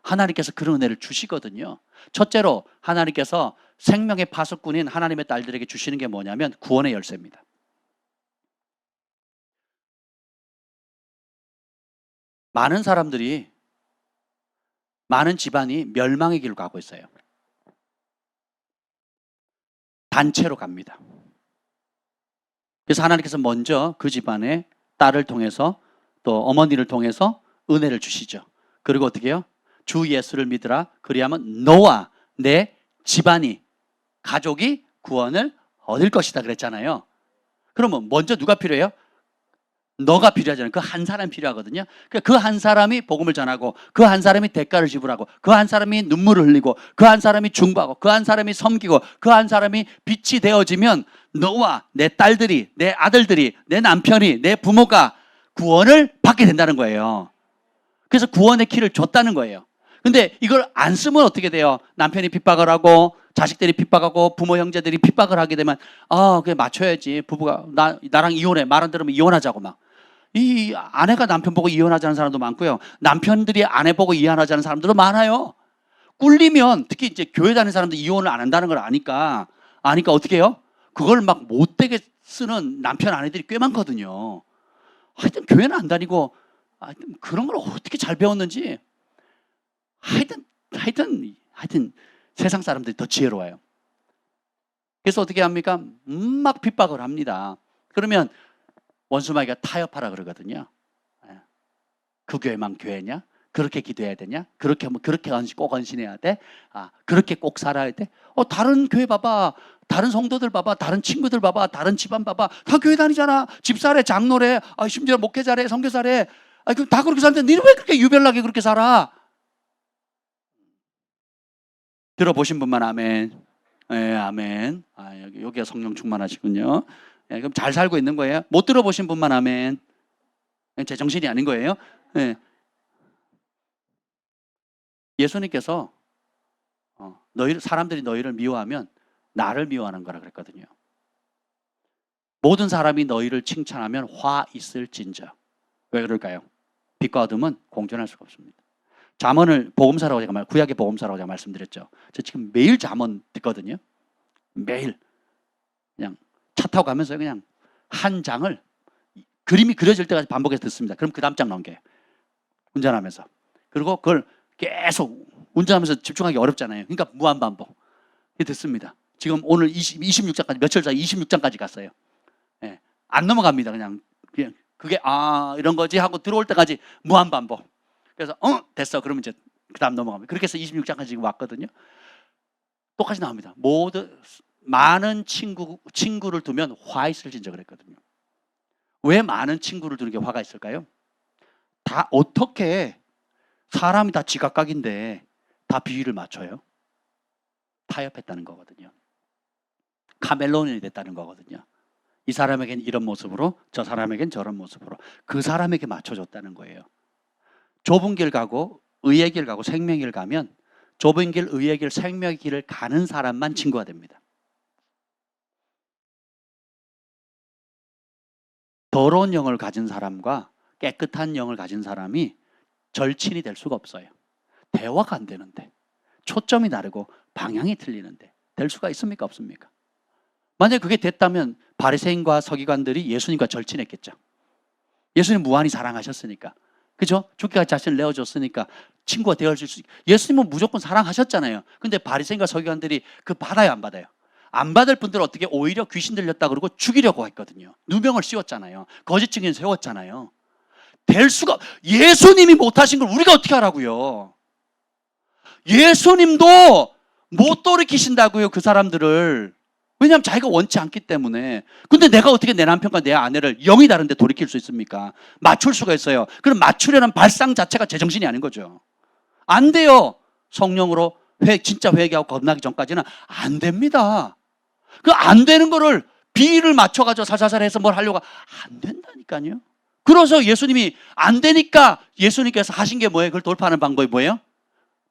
하나님께서 그런 은혜를 주시거든요. 첫째로 하나님께서 생명의 파수꾼인 하나님의 딸들에게 주시는 게 뭐냐면 구원의 열쇠입니다. 많은 사람들이 많은 집안이 멸망의 길로 가고 있어요. 단체로 갑니다. 그래서 하나님께서 먼저 그 집안의 딸을 통해서 또 어머니를 통해서 은혜를 주시죠. 그리고 어떻게 해요? 주 예수를 믿으라. 그리하면 너와 내 집안이 가족이 구원을 얻을 것이다 그랬잖아요. 그러면 먼저 누가 필요해요? 너가 필요하잖아요. 그 한 사람이 필요하거든요. 그 한 사람이 복음을 전하고 그 한 사람이 대가를 지불하고 그 한 사람이 눈물을 흘리고 그 한 사람이 중보하고 그 한 사람이 섬기고 그 한 사람이 빛이 되어지면 너와 내 딸들이, 내 아들들이, 내 남편이, 내 부모가 구원을 받게 된다는 거예요. 그래서 구원의 키를 줬다는 거예요. 근데 이걸 안 쓰면 어떻게 돼요? 남편이 핍박을 하고 자식들이 핍박하고 부모 형제들이 핍박을 하게 되면 그게 맞춰야지. 부부가 나랑 이혼해. 말 안 들으면 이혼하자고 막. 이 아내가 남편 보고 이혼하자는 사람도 많고요. 남편들이 아내 보고 이혼하자는 사람들도 많아요. 꿀리면 특히 이제 교회 다니는 사람들 이혼을 안 한다는 걸 아니까 아니까 어떻게 해요? 그걸 막 못되게 쓰는 남편 아내들이 꽤 많거든요. 하여튼 교회는 안 다니고 하여튼 그런 걸 어떻게 잘 배웠는지 하여튼 세상 사람들이 더 지혜로워요. 그래서 어떻게 합니까? 막 핍박을 합니다. 그러면 원수마귀가 타협하라 그러거든요. 그 교회만 교회냐? 그렇게 기도해야 되냐? 그렇게 하면 그렇게 꼭 헌신해야 돼? 그렇게 꼭 살아야 돼? 다른 교회 봐봐. 다른 성도들 봐봐. 다른 친구들 봐봐. 다른 집안 봐봐. 다 교회 다니잖아. 집사래, 장로래, 심지어 목회자래, 선교사래. 다 그렇게 사는데 너는 왜 그렇게 유별나게 그렇게 살아? 들어보신 분만 아멘. 예, 아멘. 여기가 성령 충만하시군요. 예, 그럼 잘 살고 있는 거예요? 못 들어보신 분만 아멘. 제 정신이 아닌 거예요. 예. 예수님께서 사람들이 너희를 미워하면 나를 미워하는 거라 그랬거든요. 모든 사람이 너희를 칭찬하면 화 있을진저. 왜 그럴까요? 빛과 어둠은 공존할 수가 없습니다. 잠언을 복음사라고 구약의 복음사라고 제가 말씀드렸죠. 저 지금 매일 잠언 듣거든요. 매일 그냥 차 타고 가면서 그냥 한 장을 그림이 그려질 때까지 반복해서 듣습니다. 그럼 그 다음 장 넘겨요. 운전하면서. 그리고 그걸 계속 운전하면서 집중하기 어렵잖아요. 그러니까 무한반복. 듣습니다. 지금 오늘 26장까지 며칠 전에 26장까지 갔어요. 예, 안 넘어갑니다. 그냥 그게 이런 거지 하고 들어올 때까지 무한반복. 그래서 됐어. 그러면 이제 그 다음 넘어갑니다. 그렇게 해서 26장까지 지금 왔거든요. 똑같이 나옵니다. 많은 친구를 두면 화 있을진저 그랬거든요. 왜 많은 친구를 두는 게 화가 있을까요? 다 어떻게 사람이 다 지각각인데 다 비위를 맞춰요? 타협했다는 거거든요. 카멜레온이 됐다는 거거든요. 이 사람에겐 이런 모습으로, 저 사람에겐 저런 모습으로 그 사람에게 맞춰줬다는 거예요. 좁은 길 가고 의의 길 가고 생명의 길 가면 좁은 길, 의의 길, 생명의 길을 가는 사람만 친구가 됩니다. 더러운 영을 가진 사람과 깨끗한 영을 가진 사람이 절친이 될 수가 없어요. 대화가 안 되는데, 초점이 다르고 방향이 틀리는데 될 수가 있습니까? 없습니까? 만약에 그게 됐다면 바리새인과 서기관들이 예수님과 절친했겠죠. 예수님 무한히 사랑하셨으니까, 그죠? 죽기까지 자신을 내어줬으니까 친구가 되어줄 수. 예수님은 무조건 사랑하셨잖아요. 근데 바리새인과 서기관들이 그 받아요, 안 받아요? 안 받을 분들은 어떻게 오히려 귀신 들렸다 그러고 죽이려고 했거든요. 누명을 씌웠잖아요. 거짓 증인 세웠잖아요. 될 수가. 예수님이 못하신 걸 우리가 어떻게 하라고요? 예수님도 못 돌이키신다고요, 그 사람들을. 왜냐하면 자기가 원치 않기 때문에. 근데 내가 어떻게 내 남편과 내 아내를 영이 다른데 돌이킬 수 있습니까? 맞출 수가 있어요. 그럼 맞추려는 발상 자체가 제정신이 아닌 거죠. 안 돼요. 성령으로 진짜 회개하고 겁나기 전까지는 안 됩니다. 그 안 되는 거를 비위를 맞춰가지고 살살살 해서 뭘 하려고 안 된다니까요. 그래서 예수님이 안 되니까 예수님께서 하신 게 뭐예요? 그걸 돌파하는 방법이 뭐예요?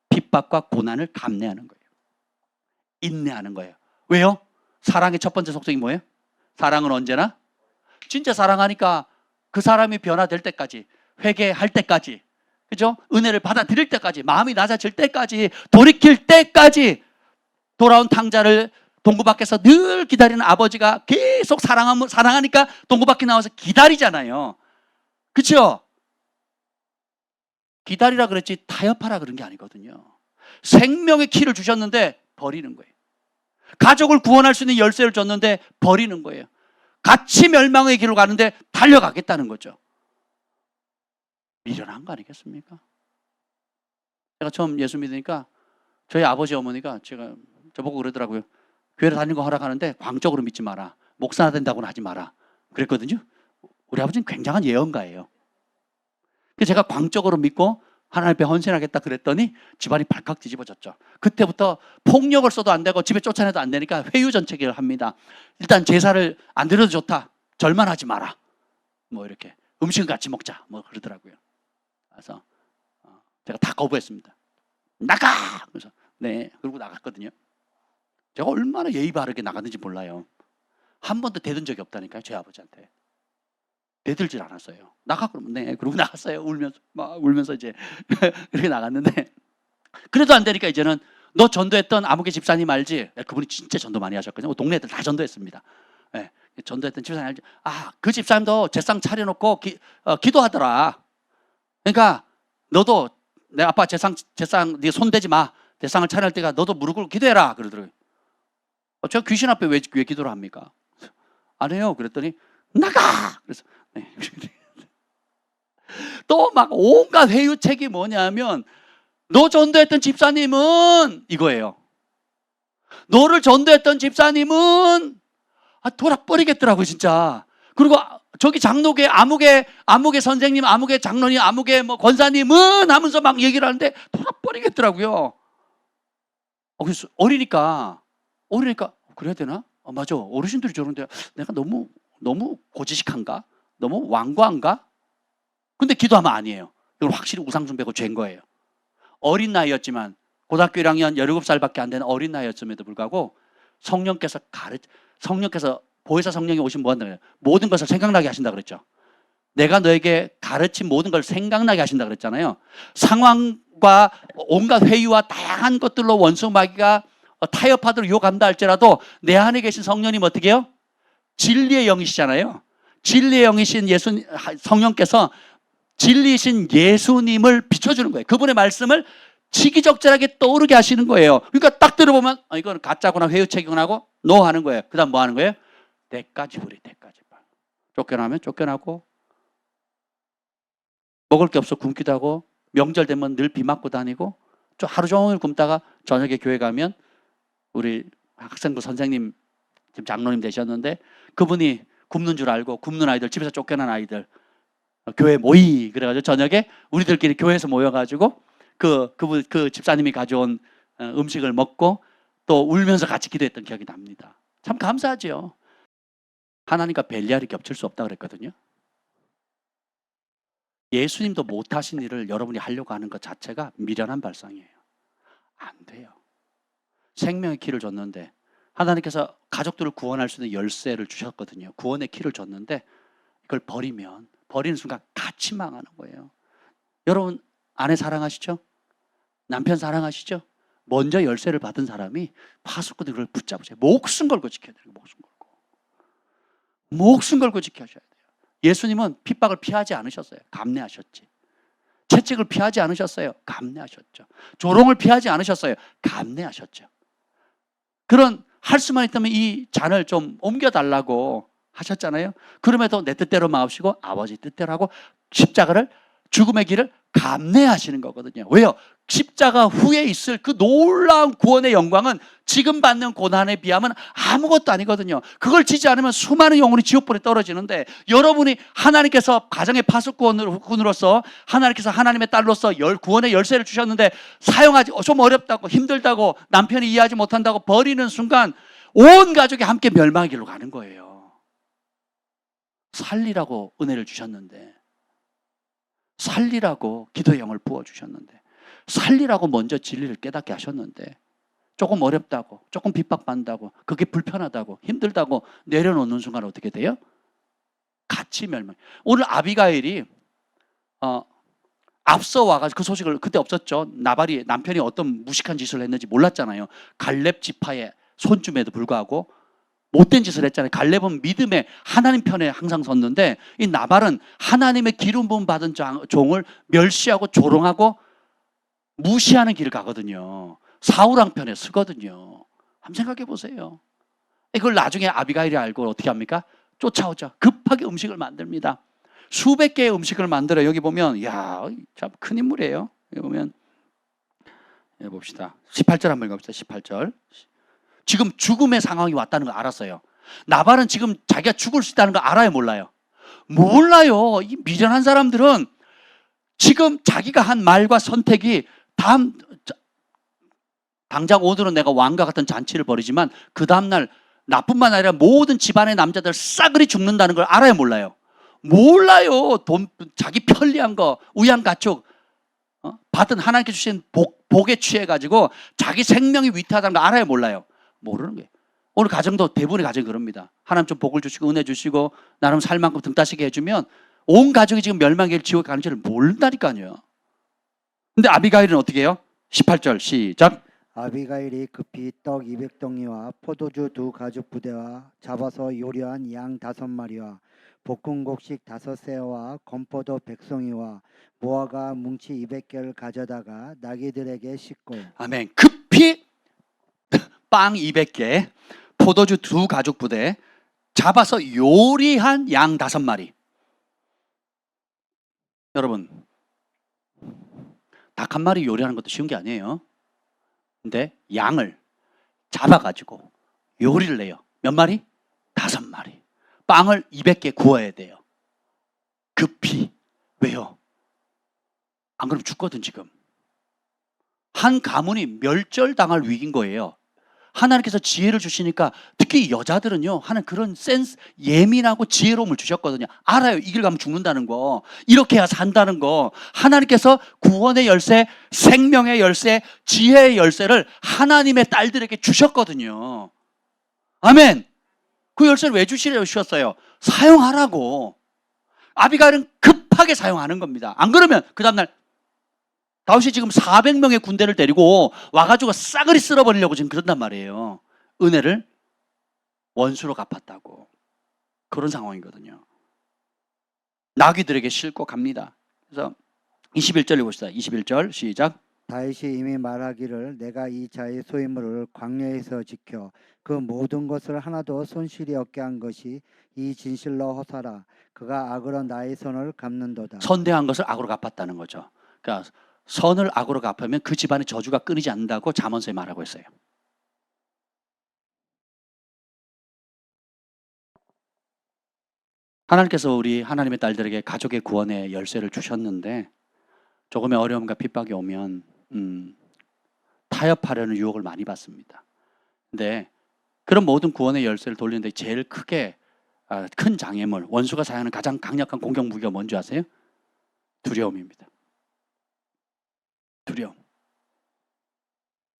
핍박과 고난을 감내하는 거예요. 인내하는 거예요. 왜요? 사랑의 첫 번째 속성이 뭐예요? 사랑은 언제나 진짜 사랑하니까 그 사람이 변화될 때까지, 회개할 때까지, 그죠? 은혜를 받아들일 때까지, 마음이 낮아질 때까지, 돌이킬 때까지 돌아온 탕자를 동구 밖에서 늘 기다리는 아버지가 계속 사랑하니까 동구 밖에 나와서 기다리잖아요. 그렇죠? 기다리라 그랬지 타협하라 그런 게 아니거든요. 생명의 키를 주셨는데 버리는 거예요. 가족을 구원할 수 있는 열쇠를 줬는데 버리는 거예요. 같이 멸망의 길로 가는데 달려가겠다는 거죠. 미련한 거 아니겠습니까? 제가 처음 예수 믿으니까 저희 아버지 어머니가 저보고 그러더라고요. 교회를 다니는 거 허락하는데 광적으로 믿지 마라. 목사나 된다고는 하지 마라. 그랬거든요. 우리 아버지는 굉장한 예언가예요. 그래서 제가 광적으로 믿고 하나님 앞에 헌신하겠다 그랬더니 집안이 발칵 뒤집어졌죠. 그때부터 폭력을 써도 안 되고 집에 쫓아내도 안 되니까 회유전책을 합니다. 일단 제사를 안 드려도 좋다. 절만 하지 마라. 뭐 이렇게 음식은 같이 먹자. 뭐 그러더라고요. 그래서 제가 다 거부했습니다. 나가! 그래서 네. 그러고 나갔거든요. 제가 얼마나 예의 바르게 나갔는지 몰라요. 한 번도 대든 적이 없다니까요. 제 아버지한테. 대들질 않았어요. 나가 그러면 네. 그러고 나갔어요. 울면서 이제 그렇게 나갔는데 그래도 안 되니까 이제는 너 전도했던 아무개 집사님 알지? 그분이 진짜 전도 많이 하셨거든요. 동네 애들 다 전도했습니다. 예, 전도했던 집사님 알지? 아, 그 집사님도 제상 차려놓고 기도하더라. 그러니까 너도 내 아빠 제상 네 손대지 마. 제상을 차려할 때가 너도 무릎 꿇고 기도해라 그러더라고요. 제가 귀신 앞에 왜 기도를 합니까? 안 해요. 그랬더니 나가. 그래서 네. 또 막 온갖 회유책이 뭐냐면 너 전도했던 집사님은 이거예요. 너를 전도했던 집사님은 돌아버리겠더라고요, 진짜. 그리고 저기 장로계 아무개 선생님, 아무개 장로님, 아무개 뭐 권사님은 하면서 막 얘기를 하는데 돌아버리겠더라고요. 그래서 어리니까 그래야 되나? 맞아. 어르신들이 저런데 내가 너무 고지식한가? 너무 완고한가? 근데 기도하면 아니에요. 이건 확실히 우상숭배고 죄인 거예요. 어린 나이였지만 고등학교 1학년 17살밖에 안 되는 어린 나이였음에도 불구하고 성령께서 보혜사 성령이 오신 뭐 한다 그래요? 모든 것을 생각나게 하신다 그랬죠. 내가 너에게 가르친 모든 걸 생각나게 하신다 그랬잖아요. 상황과 온갖 회유와 다양한 것들로 원수 마귀가 타협하도록 유혹한다 할지라도 내 안에 계신 성령님 어떻게 해요? 진리의 영이시잖아요. 진리의 영이신 성령께서 진리이신 예수님을 비춰주는 거예요. 그분의 말씀을 시기적절하게 떠오르게 하시는 거예요. 그러니까 딱 들어보면 이건 가짜구나 회유책이구나 하고 노 하는 거예요. 그 다음 뭐 하는 거예요? 때까지 부리 때까지. 쫓겨나면 쫓겨나고 먹을 게 없어 굶기도 하고 명절 되면 늘 비 맞고 다니고 하루 종일 굶다가 저녁에 교회 가면 우리 학생부 선생님 지금 장로님 되셨는데 그분이 굶는 줄 알고 굶는 아이들 집에서 쫓겨난 아이들 교회 모이 그래가지고 저녁에 우리들끼리 교회에서 모여가지고 그 집사님이 가져온 음식을 먹고 또 울면서 같이 기도했던 기억이 납니다. 참 감사하죠. 하나님과 벨리알이 겹칠 수 없다 그랬거든요. 예수님도 못하신 일을 여러분이 하려고 하는 것 자체가 미련한 발상이에요. 안 돼요. 생명의 키를 줬는데 하나님께서 가족들을 구원할 수 있는 열쇠를 주셨거든요. 구원의 키를 줬는데 이걸 버리는 순간 같이 망하는 거예요. 여러분 아내 사랑하시죠? 남편 사랑하시죠? 먼저 열쇠를 받은 사람이 파수꾼이 그걸 붙잡으세요. 목숨 걸고 지켜야 돼요. 목숨 걸고 지켜셔야 돼요. 예수님은 핍박을 피하지 않으셨어요. 감내하셨지. 채찍을 피하지 않으셨어요. 감내하셨죠. 조롱을 피하지 않으셨어요. 감내하셨죠. 그런 할 수만 있다면 이 잔을 좀 옮겨달라고 하셨잖아요. 그럼에도 내 뜻대로 마옵시고 아버지 뜻대로 하고 십자가를 죽음의 길을 감내하시는 거거든요. 왜요? 십자가 후에 있을 그 놀라운 구원의 영광은 지금 받는 고난에 비하면 아무것도 아니거든요. 그걸 지지 않으면 수많은 영혼이 지옥불에 떨어지는데 여러분이 하나님께서 가정의 파수꾼으로서 하나님께서 하나님의 딸로서 구원의 열쇠를 주셨는데 사용하지 좀 어렵다고 힘들다고 남편이 이해하지 못한다고 버리는 순간 온 가족이 함께 멸망의 길로 가는 거예요. 살리라고 은혜를 주셨는데 살리라고 기도의 영을 부어주셨는데 살리라고 먼저 진리를 깨닫게 하셨는데 조금 어렵다고 조금 핍박받는다고 그게 불편하다고 힘들다고 내려놓는 순간 어떻게 돼요? 같이 멸망. 오늘 아비가일이 앞서 와가지고 그 소식을 그때 없었죠. 나발이 남편이 어떤 무식한 짓을 했는지 몰랐잖아요. 갈렙 지파의 손줌에도 불구하고 못된 짓을 했잖아요. 갈렙은 믿음의 하나님 편에 항상 섰는데 이 나발은 하나님의 기름 부음 받은 종을 멸시하고 조롱하고 무시하는 길을 가거든요. 사울왕 편에 서거든요. 한번 생각해 보세요. 이걸 나중에 아비가일이 알고 어떻게 합니까? 쫓아오죠. 급하게 음식을 만듭니다. 수백 개의 음식을 만들어. 여기 보면 참 큰 인물이에요. 여기 보면 봅시다. 18절 한번 읽어봅시다. 18절. 지금 죽음의 상황이 왔다는 걸 알았어요. 나발은 지금 자기가 죽을 수 있다는 걸 알아요, 몰라요? 몰라요. 이 미련한 사람들은 지금 자기가 한 말과 선택이 당장 오늘은 내가 왕과 같은 잔치를 벌이지만 그 다음날 나뿐만 아니라 모든 집안의 남자들 싸그리 죽는다는 걸 알아요, 몰라요? 몰라요. 자기 편리한 거, 우양가축 받은 하나님께 주신 복에 취해가지고 자기 생명이 위태하다는 걸 알아요, 몰라요? 모르는 거예요. 오늘 가정도 대부분의 가정이 그럽니다. 하나님 좀 복을 주시고 은혜 주시고 나름 살 만큼 등 따시게 해주면 온 가족이 지금 멸망의 지옥에 가는 줄을 모른다니까요. 근데 아비가일은 어떻게 해요? 18절 시작. 아비가일이 급히 떡 200덩이와 포도주 2가죽 부대와 잡아서 요리한 양 5마리와 볶은 곡식 5새와 건포도 100송이와 무화과 뭉치 200개를 가져다가 나귀들에게 싣고 아멘. 급히 빵 200개, 포도주 2가죽 부대, 잡아서 요리한 양 5마리. 여러분, 닭 한 마리 요리하는 것도 쉬운 게 아니에요. 근데 양을 잡아가지고 요리를 해요. 몇 마리? 5마리. 빵을 200개 구워야 돼요. 급히. 왜요? 안 그러면 죽거든 지금. 한 가문이 멸절당할 위기인 거예요. 하나님께서 지혜를 주시니까 특히 여자들은요 하는 그런 센스, 예민하고 지혜로움을 주셨거든요. 알아요. 이 길 가면 죽는다는 거, 이렇게 해야 산다는 거. 하나님께서 구원의 열쇠, 생명의 열쇠, 지혜의 열쇠를 하나님의 딸들에게 주셨거든요. 아멘. 그 열쇠를 왜 주셨어요? 사용하라고. 아비가일은 급하게 사용하는 겁니다. 안 그러면 그 다음날 다윗이 지금 400명의 군대를 데리고 와가지고 싸그리 쓸어버리려고 지금 그런단 말이에요. 은혜를 원수로 갚았다고. 그런 상황이거든요. 나귀들에게 싣고 갑니다. 그래서 21절 읽읍시다. 21절 시작. 다윗이 이미 말하기를 내가 이 자의 소유물을 광야에서 지켜 그 모든 것을 하나도 손실이 없게 한 것이 이 진실로 허사라. 그가 악으로 나의 손을 갚는도다. 선대한 것을 악으로 갚았다는 거죠. 그러니까 선을 악으로 갚으면 그 집안의 저주가 끊이지 않는다고 잠언서에 말하고 있어요. 하나님께서 우리 하나님의 딸들에게 가족의 구원의 열쇠를 주셨는데 조금의 어려움과 핍박이 오면 타협하려는 유혹을 많이 받습니다. 근데 그런 모든 구원의 열쇠를 돌리는데 제일 크게 큰 장애물, 원수가 사용하는 가장 강력한 공격 무기가 뭔지 아세요? 두려움입니다. 두려움.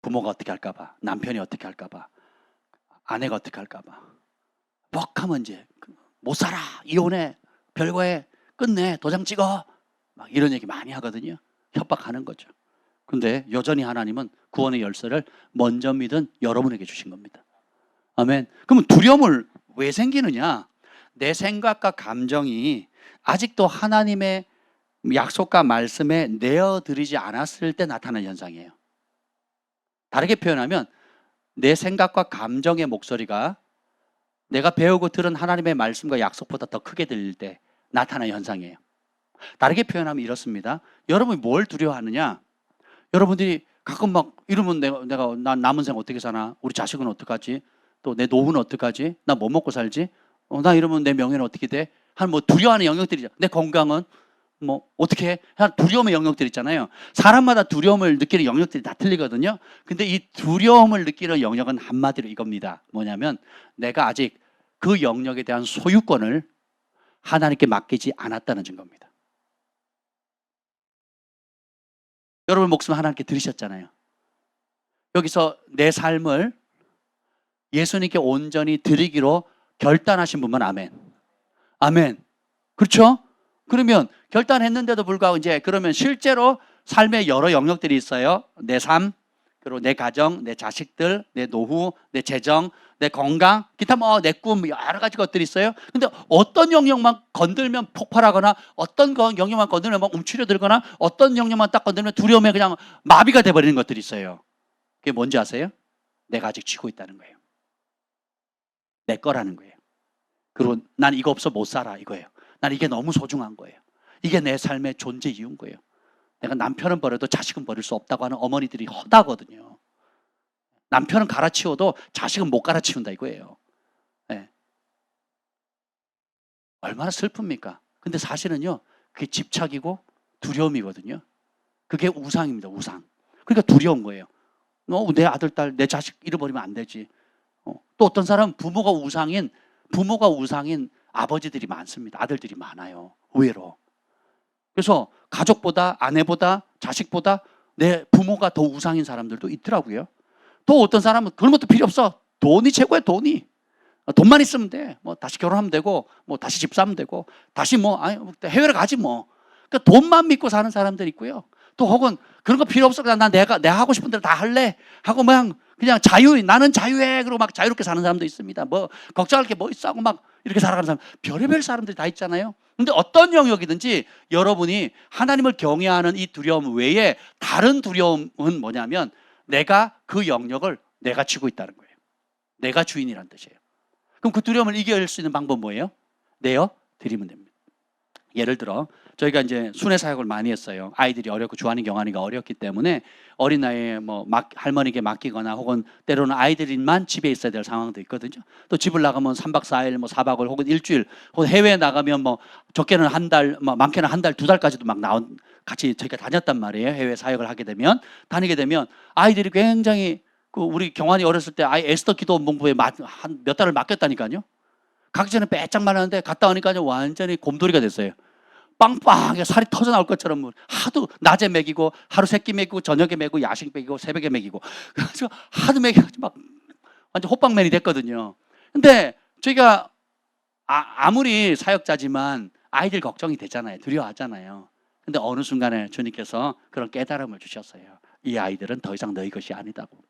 부모가 어떻게 할까봐, 남편이 어떻게 할까봐, 아내가 어떻게 할까봐. 뻑하면 이제 못 살아, 이혼해, 별거해, 끝내, 도장 찍어, 막 이런 얘기 많이 하거든요. 협박하는 거죠. 근데 여전히 하나님은 구원의 열쇠를 먼저 믿은 여러분에게 주신 겁니다. 아멘. 그러면 두려움을 왜 생기느냐? 내 생각과 감정이 아직도 하나님의 약속과 말씀에 내어드리지 않았을 때 나타나는 현상이에요. 다르게 표현하면 내 생각과 감정의 목소리가 내가 배우고 들은 하나님의 말씀과 약속보다 더 크게 들릴 때 나타나는 현상이에요. 다르게 표현하면 이렇습니다. 여러분이 뭘 두려워하느냐? 여러분들이 가끔 막 이러면 내가 나 남은 생 어떻게 사나? 우리 자식은 어떡하지? 또 내 노후는 어떡하지? 나 뭐 먹고 살지? 나 이러면 내 명예는 어떻게 돼? 한 뭐 두려워하는 영역들이죠. 내 건강은 뭐 어떻게 해? 두려움의 영역들 있잖아요. 사람마다 두려움을 느끼는 영역들이 다 틀리거든요. 근데 이 두려움을 느끼는 영역은 한마디로 이겁니다. 뭐냐면 내가 아직 그 영역에 대한 소유권을 하나님께 맡기지 않았다는 증거입니다. 여러분 목숨 하나님께 드리셨잖아요. 여기서 내 삶을 예수님께 온전히 드리기로 결단하신 분만 아멘. 아멘. 그렇죠? 그러면 결단했는데도 불구하고 이제 그러면 실제로 삶의 여러 영역들이 있어요. 내 삶, 그리고 내 가정, 내 자식들, 내 노후, 내 재정, 내 건강, 기타 뭐 내 꿈 여러 가지 것들이 있어요. 근데 어떤 영역만 건들면 폭발하거나 어떤 영역만 건들면 막 움츠려들거나 어떤 영역만 딱 건들면 두려움에 그냥 마비가 돼버리는 것들이 있어요. 그게 뭔지 아세요? 내가 아직 쥐고 있다는 거예요. 내 거라는 거예요. 그리고 난 이거 없어 못 살아 이거예요. 난 이게 너무 소중한 거예요. 이게 내 삶의 존재 이유인 거예요. 내가 남편은 버려도 자식은 버릴 수 없다고 하는 어머니들이 허다거든요. 남편은 갈아치워도 자식은 못 갈아치운다 이거예요. 네. 얼마나 슬픕니까? 근데 사실은요, 그게 집착이고 두려움이거든요. 그게 우상입니다, 우상. 그러니까 두려운 거예요. 내 아들, 딸, 내 자식 잃어버리면 안 되지. 또 어떤 사람은 부모가 우상인 아버지들이 많습니다. 아들들이 많아요. 의외로. 그래서 가족보다 아내보다 자식보다 내 부모가 더 우상인 사람들도 있더라고요. 또 어떤 사람은 그런 것도 필요 없어. 돈이 최고야, 돈이. 돈만 있으면 돼. 뭐 다시 결혼하면 되고, 뭐 다시 집 사면 되고, 다시 해외를 가지 뭐. 그러니까 돈만 믿고 사는 사람들 있고요. 또 혹은 그런 거 필요 없어. 그냥 내가 하고 싶은 대로 다 할래 하고 그냥 나는 자유해. 그러고 막 자유롭게 사는 사람도 있습니다. 뭐 걱정할 게 뭐 있어 하고 막 이렇게 살아가는 사람, 별의별 사람들이 다 있잖아요. 근데 어떤 영역이든지 여러분이 하나님을 경외하는 이 두려움 외에 다른 두려움은 뭐냐면 내가 그 영역을 내가 쥐고 있다는 거예요. 내가 주인이란 뜻이에요. 그럼 그 두려움을 이겨낼 수 있는 방법 뭐예요? 내어 드리면 됩니다. 예를 들어 저희가 이제 순회 사역을 많이 했어요. 아이들이 어렵고 주한이 경한이가 어렵기 때문에 어린 나이에 뭐 할머니에게 맡기거나 혹은 때로는 아이들만 집에 있어야 될 상황도 있거든요. 또 집을 나가면 3박 4일 뭐 4박을 혹은 일주일 혹은 해외에 나가면 뭐 적게는 한 달, 뭐 많게는 한 달, 2달까지도 막 같이 저희가 다녔단 말이에요. 해외 사역을 다니게 되면 아이들이 굉장히 우리 경환이 어렸을 때 아이 에스더 기도 본부에 한 몇 달을 맡겼다니까요. 가기 전에 빼짝 말하는데 갔다 오니까요 완전히 곰돌이가 됐어요. 빵빵하게 살이 터져 나올 것처럼 하도 낮에 먹이고 하루 세끼 먹이고 저녁에 먹이고 야식 먹이고 새벽에 먹이고 그래서 하도 먹여가지고 막 완전 호빵맨이 됐거든요. 근데 저희가 아무리 사역자지만 아이들 걱정이 되잖아요. 두려워하잖아요. 근데 어느 순간에 주님께서 그런 깨달음을 주셨어요. 이 아이들은 더 이상 너희 것이 아니다고.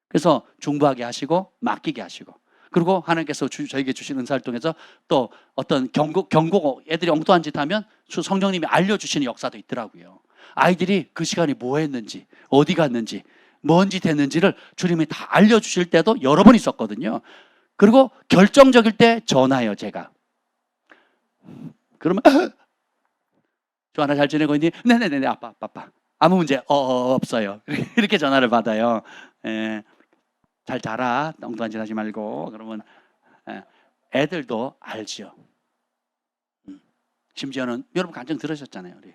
그래서 중보하게 하시고 맡기게 하시고, 그리고 하나님께서 저에게 주신 은사를 통해서 또 어떤 경고 애들이 엉뚱한 짓 하면 성령님이 알려주시는 역사도 있더라고요. 아이들이 그 시간에 뭐 했는지 어디 갔는지 뭔 짓 했는지를 주님이 다 알려주실 때도 여러 번 있었거든요. 그리고 결정적일 때 전화해요. 제가 그러면 조하나 잘 지내고 있니? 네네네 아빠 아무 문제 없어요. 이렇게 전화를 받아요. 잘 자라, 엉뚱한 짓 하지 말고. 그러면 애들도 알지요. 심지어는 여러분 간증 들으셨잖아요. 우리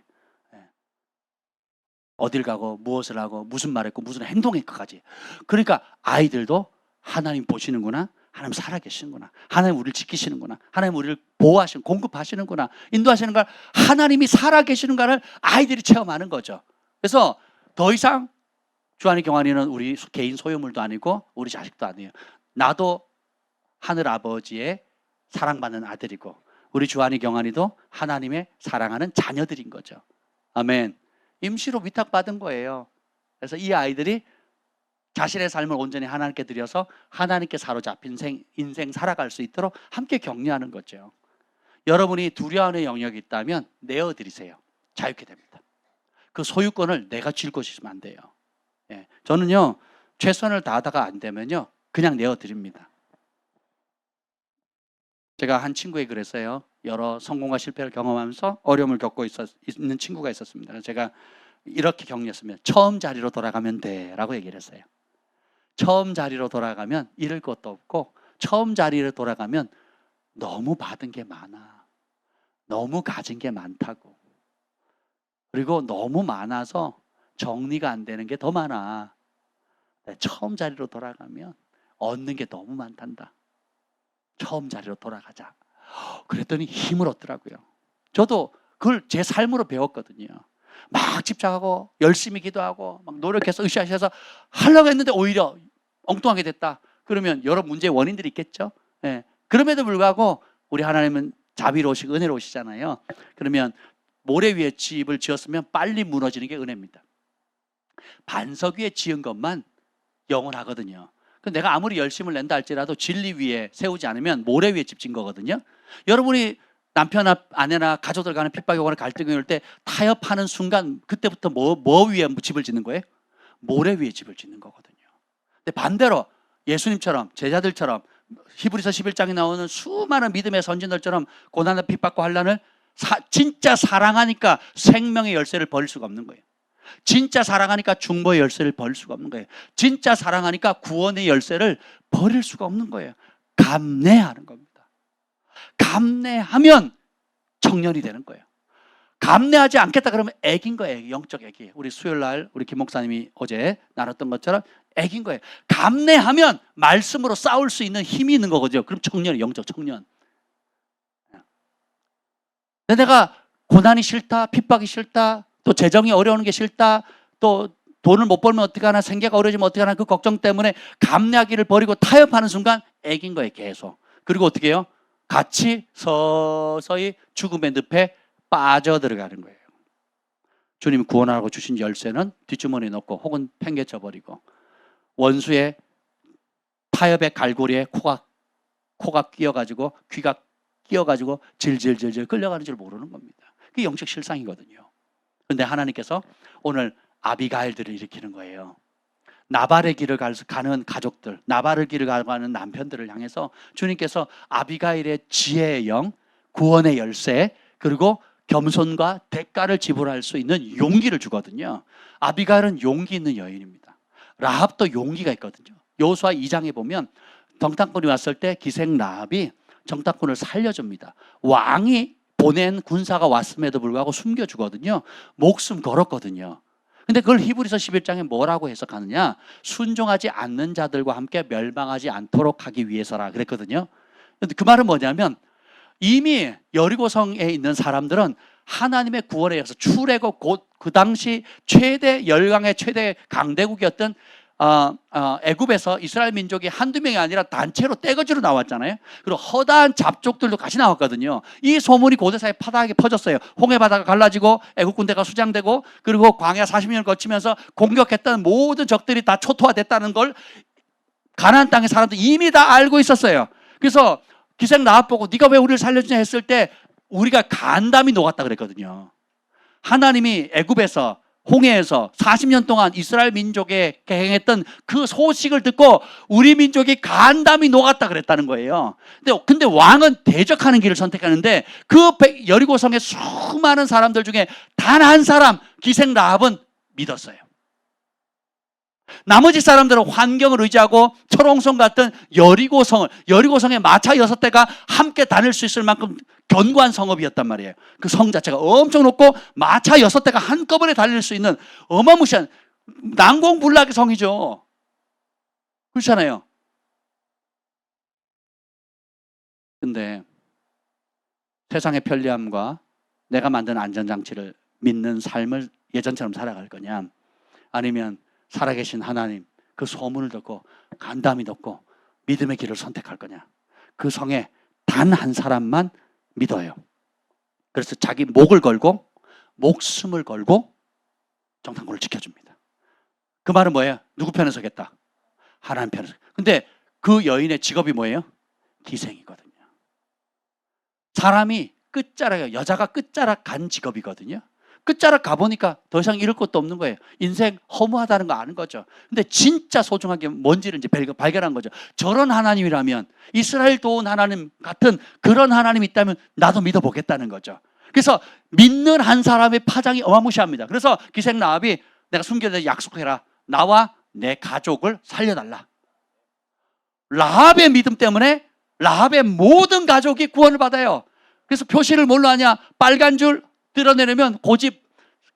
어딜 가고 무엇을 하고 무슨 말했고 무슨 행동했고까지. 그러니까 아이들도 하나님 보시는구나, 하나님 살아계시는구나, 하나님 우리를 지키시는구나, 하나님 우리를 보호하시는, 공급하시는구나, 인도하시는 걸, 하나님이 살아계시는가를 아이들이 체험하는 거죠. 그래서 더 이상 주한이 경한이는 우리 개인 소유물도 아니고 우리 자식도 아니에요. 나도 하늘 아버지의 사랑받는 아들이고 우리 주한이 경한이도 하나님의 사랑하는 자녀들인 거죠. 아멘. 임시로 위탁받은 거예요. 그래서 이 아이들이 자신의 삶을 온전히 하나님께 드려서 하나님께 사로잡힌 인생 살아갈 수 있도록 함께 격려하는 거죠. 여러분이 두려워하는 영역이 있다면 내어드리세요. 자유케 됩니다. 그 소유권을 내가 쥘 것이면 안 돼요. 저는요 최선을 다하다가 안 되면요 그냥 내어드립니다. 제가 한 친구에게 그랬어요. 여러 성공과 실패를 경험하면서 어려움을 겪고 있는 친구가 있었습니다. 그래서 제가 이렇게 격려했습니다. 처음 자리로 돌아가면 돼 라고 얘기를 했어요. 처음 자리로 돌아가면 잃을 것도 없고, 처음 자리로 돌아가면 너무 받은 게 많아, 너무 가진 게 많다고, 그리고 너무 많아서 정리가 안 되는 게 더 많아. 처음 자리로 돌아가면 얻는 게 너무 많단다. 처음 자리로 돌아가자. 그랬더니 힘을 얻더라고요. 저도 그걸 제 삶으로 배웠거든요. 막 집착하고 열심히 기도하고 막 노력해서 으쌰으쌰해서 하려고 했는데 오히려 엉뚱하게 됐다. 그러면 여러 문제의 원인들이 있겠죠. 그럼에도 불구하고 우리 하나님은 자비로우시고 은혜로우시잖아요. 그러면 모래 위에 집을 지었으면 빨리 무너지는 게 은혜입니다. 반석 위에 지은 것만 영원하거든요. 내가 아무리 열심을 낸다 할지라도 진리 위에 세우지 않으면 모래 위에 집 진 거거든요. 여러분이 남편이나 아내나 가족들 간에 핍박이 오거나 갈등이 올 때 타협하는 순간 그때부터 뭐 위에 집을 짓는 거예요? 모래 위에 집을 짓는 거거든요. 근데 반대로 예수님처럼 제자들처럼 히브리서 11장에 나오는 수많은 믿음의 선진들처럼 고난과 핍박과 환난을 진짜 사랑하니까 생명의 열쇠를 버릴 수가 없는 거예요. 진짜 사랑하니까 중보의 열쇠를 버릴 수가 없는 거예요. 진짜 사랑하니까 구원의 열쇠를 버릴 수가 없는 거예요. 감내하는 겁니다. 감내하면 청년이 되는 거예요. 감내하지 않겠다 그러면 애긴 거예요. 영적 애기. 우리 수요일날 우리 김 목사님이 어제 나눴던 것처럼 애긴 거예요. 감내하면 말씀으로 싸울 수 있는 힘이 있는 거거든요. 그럼 청년이 영적 청년. 근데 내가 고난이 싫다, 핍박이 싫다, 또 재정이 어려운 게 싫다, 또 돈을 못 벌면 어떻게 하나, 생계가 어려지면 어떻게 하나, 그 걱정 때문에 감내하기를 버리고 타협하는 순간 애긴 거예요. 계속. 그리고 어떻게 해요? 같이 서서히 죽음의 늪에 빠져들어가는 거예요. 주님이 구원하라고 주신 열쇠는 뒷주머니에 넣고 혹은 팽개쳐 버리고 원수의 타협의 갈고리에 코가 끼어가지고 귀가 끼어가지고 질질질질 끌려가는 줄 모르는 겁니다. 그게 영적 실상이거든요. 그런데 하나님께서 오늘 아비가일들을 일으키는 거예요. 나발의 길을 가는 가족들, 나발의 길을 가는 남편들을 향해서 주님께서 아비가일의 지혜의 영, 구원의 열쇠, 그리고 겸손과 대가를 지불할 수 있는 용기를 주거든요. 아비가일은 용기 있는 여인입니다. 라합도 용기가 있거든요. 여호수아 2장에 보면 정탐꾼이 왔을 때 기생 라합이 정탐꾼을 살려줍니다. 왕이 보낸 군사가 왔음에도 불구하고 숨겨주거든요. 목숨 걸었거든요. 근데 그걸 히브리서 11장에 뭐라고 해석하느냐? 순종하지 않는 자들과 함께 멸망하지 않도록 하기 위해서라 그랬거든요. 근데 그 말은 뭐냐면 이미 여리고성에 있는 사람들은 하나님의 구원에 의해서 출애굽 곧 그 당시 최대 열강의 최대 강대국이었던 애굽에서 이스라엘 민족이 한두 명이 아니라 단체로 떼거지로 나왔잖아요. 그리고 허다한 잡족들도 같이 나왔거든요. 이 소문이 고대사에 파다하게 퍼졌어요. 홍해바다가 갈라지고 애굽 군대가 수장되고 그리고 광야 40년을 거치면서 공격했던 모든 적들이 다 초토화됐다는 걸 가나안 땅의 사람들이 이미 다 알고 있었어요. 그래서 기생 라합 보고 네가 왜 우리를 살려주냐 했을 때 우리가 간담이 녹았다 그랬거든요. 하나님이 애굽에서 홍해에서 40년 동안 이스라엘 민족에 행했던 그 소식을 듣고 우리 민족이 간담이 녹았다 그랬다는 거예요. 근데 왕은 대적하는 길을 선택하는데 그 여리고성의 수많은 사람들 중에 단 한 사람 기생 라합은 믿었어요. 나머지 사람들은 환경을 의지하고 철옹성 같은 여리고성의 마차 6대가 함께 다닐 수 있을 만큼 견고한 성읍이었단 말이에요. 그 성 자체가 엄청 높고 마차 6대가 한꺼번에 달릴 수 있는 어마무시한 난공불락의 성이죠. 그렇잖아요. 근데 세상의 편리함과 내가 만든 안전장치를 믿는 삶을 예전처럼 살아갈 거냐, 아니면 살아계신 하나님 그 소문을 듣고 간담이 듣고 믿음의 길을 선택할 거냐. 그 성에 단 한 사람만 믿어요. 그래서 자기 목을 걸고 목숨을 걸고 정탐꾼을 지켜줍니다. 그 말은 뭐예요? 누구 편에 서겠다? 하나님 편에 서. 근데 그 여인의 직업이 뭐예요? 기생이거든요. 사람이 끝자락에, 여자가 끝자락 간 직업이거든요. 끝자락 가보니까 더 이상 잃을 것도 없는 거예요. 인생 허무하다는 거 아는 거죠. 근데 진짜 소중한 게 뭔지를 이제 발견한 거죠. 저런 하나님이라면, 이스라엘 도운 하나님 같은 그런 하나님이 있다면 나도 믿어보겠다는 거죠. 그래서 믿는 한 사람의 파장이 어마무시합니다. 그래서 기생 라합이 내가 숨겨져 약속해라. 나와 내 가족을 살려달라. 라합의 믿음 때문에 라합의 모든 가족이 구원을 받아요. 그래서 표시를 뭘로 하냐? 빨간 줄 드러내려면 고집,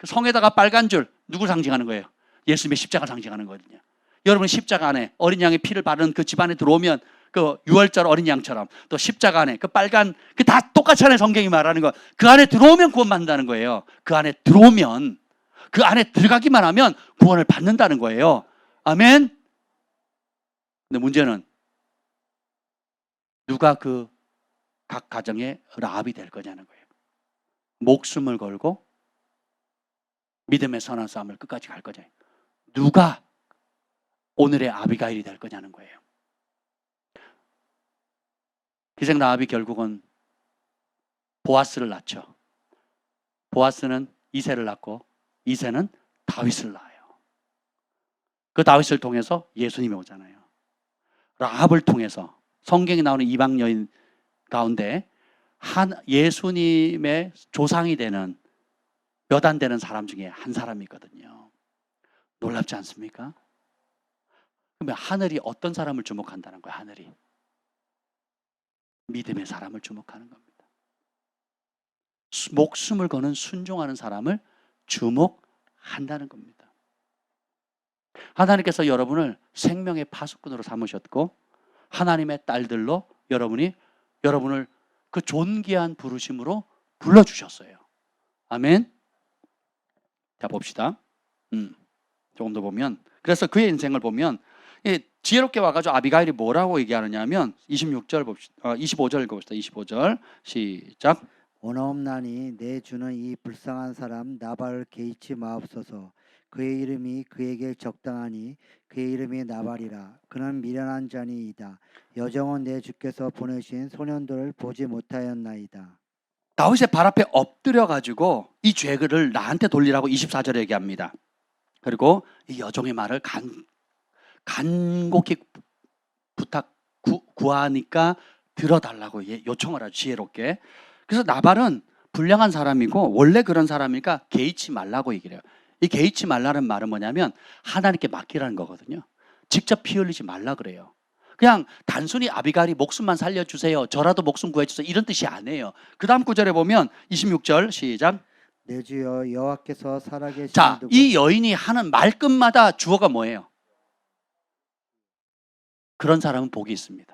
성에다가 빨간 줄, 누굴 상징하는 거예요? 예수님의 십자가 상징하는 거거든요. 여러분 십자가 안에 어린 양의 피를 바른 그 집안에 들어오면 그 유월절 어린 양처럼 또 십자가 안에 그 빨간, 그 다 똑같이 안에 성경이 말하는 거, 그 안에 들어오면 구원받는다는 거예요. 그 안에 들어오면, 그 안에 들어가기만 하면 구원을 받는다는 거예요. 아멘. 근데 문제는 누가 그 각 가정의 라합이 될 거냐는 거예요. 목숨을 걸고 믿음의 선한 싸움을 끝까지 갈 거냐. 누가 오늘의 아비가일이 될 거냐는 거예요. 기생 라합이 결국은 보아스를 낳죠. 보아스는 이새를 낳고 이새는 다윗을 낳아요. 그 다윗을 통해서 예수님이 오잖아요. 라합을 통해서 성경에 나오는 이방 여인 가운데 예수님의 조상이 되는 몇 안 되는 사람 중에 한 사람이거든요. 놀랍지 않습니까? 그러면 하늘이 어떤 사람을 주목한다는 거예요? 하늘이 믿음의 사람을 주목하는 겁니다. 목숨을 거는 순종하는 사람을 주목한다는 겁니다. 하나님께서 여러분을 생명의 파수꾼으로 삼으셨고 하나님의 딸들로 여러분을 그 존귀한 부르심으로 불러주셨어요. 아멘. 자, 봅시다. 조금 더 보면, 그래서 그의 인생을 보면 지혜롭게 와가지고 아비가일이 뭐라고 얘기하느냐 하면 26절 봅시다. 25절 읽어봅시다. 25절 시작. 원없나니 내 주는 이 불쌍한 사람 나발을 개의치 마옵소서. 그의 이름이 그에게 적당하니 그의 이름이 나발이라. 그는 미련한 자니이다. 여정은 내 주께서 보내신 소년들을 보지 못하였나이다. 다윗의 발 앞에 엎드려 가지고 이 죄를 나한테 돌리라고 24절에 얘기합니다. 그리고 이 여종의 말을 간곡히 구하니까 들어달라고 요청을 하죠. 지혜롭게. 그래서 나발은 불량한 사람이고 원래 그런 사람이니까 개의치 말라고 얘기를 해요. 이 개의치 말라는 말은 뭐냐면 하나님께 맡기라는 거거든요. 직접 피 흘리지 말라 그래요. 그냥 단순히 아비갈이 목숨만 살려주세요, 저라도 목숨 구해주세요, 이런 뜻이 아니에요. 그 다음 구절에 보면 26절 시작. 내 주여 여호와께서 살아계신 자, 이 여인이 하는 말끝마다 주어가 뭐예요? 그런 사람은 복이 있습니다.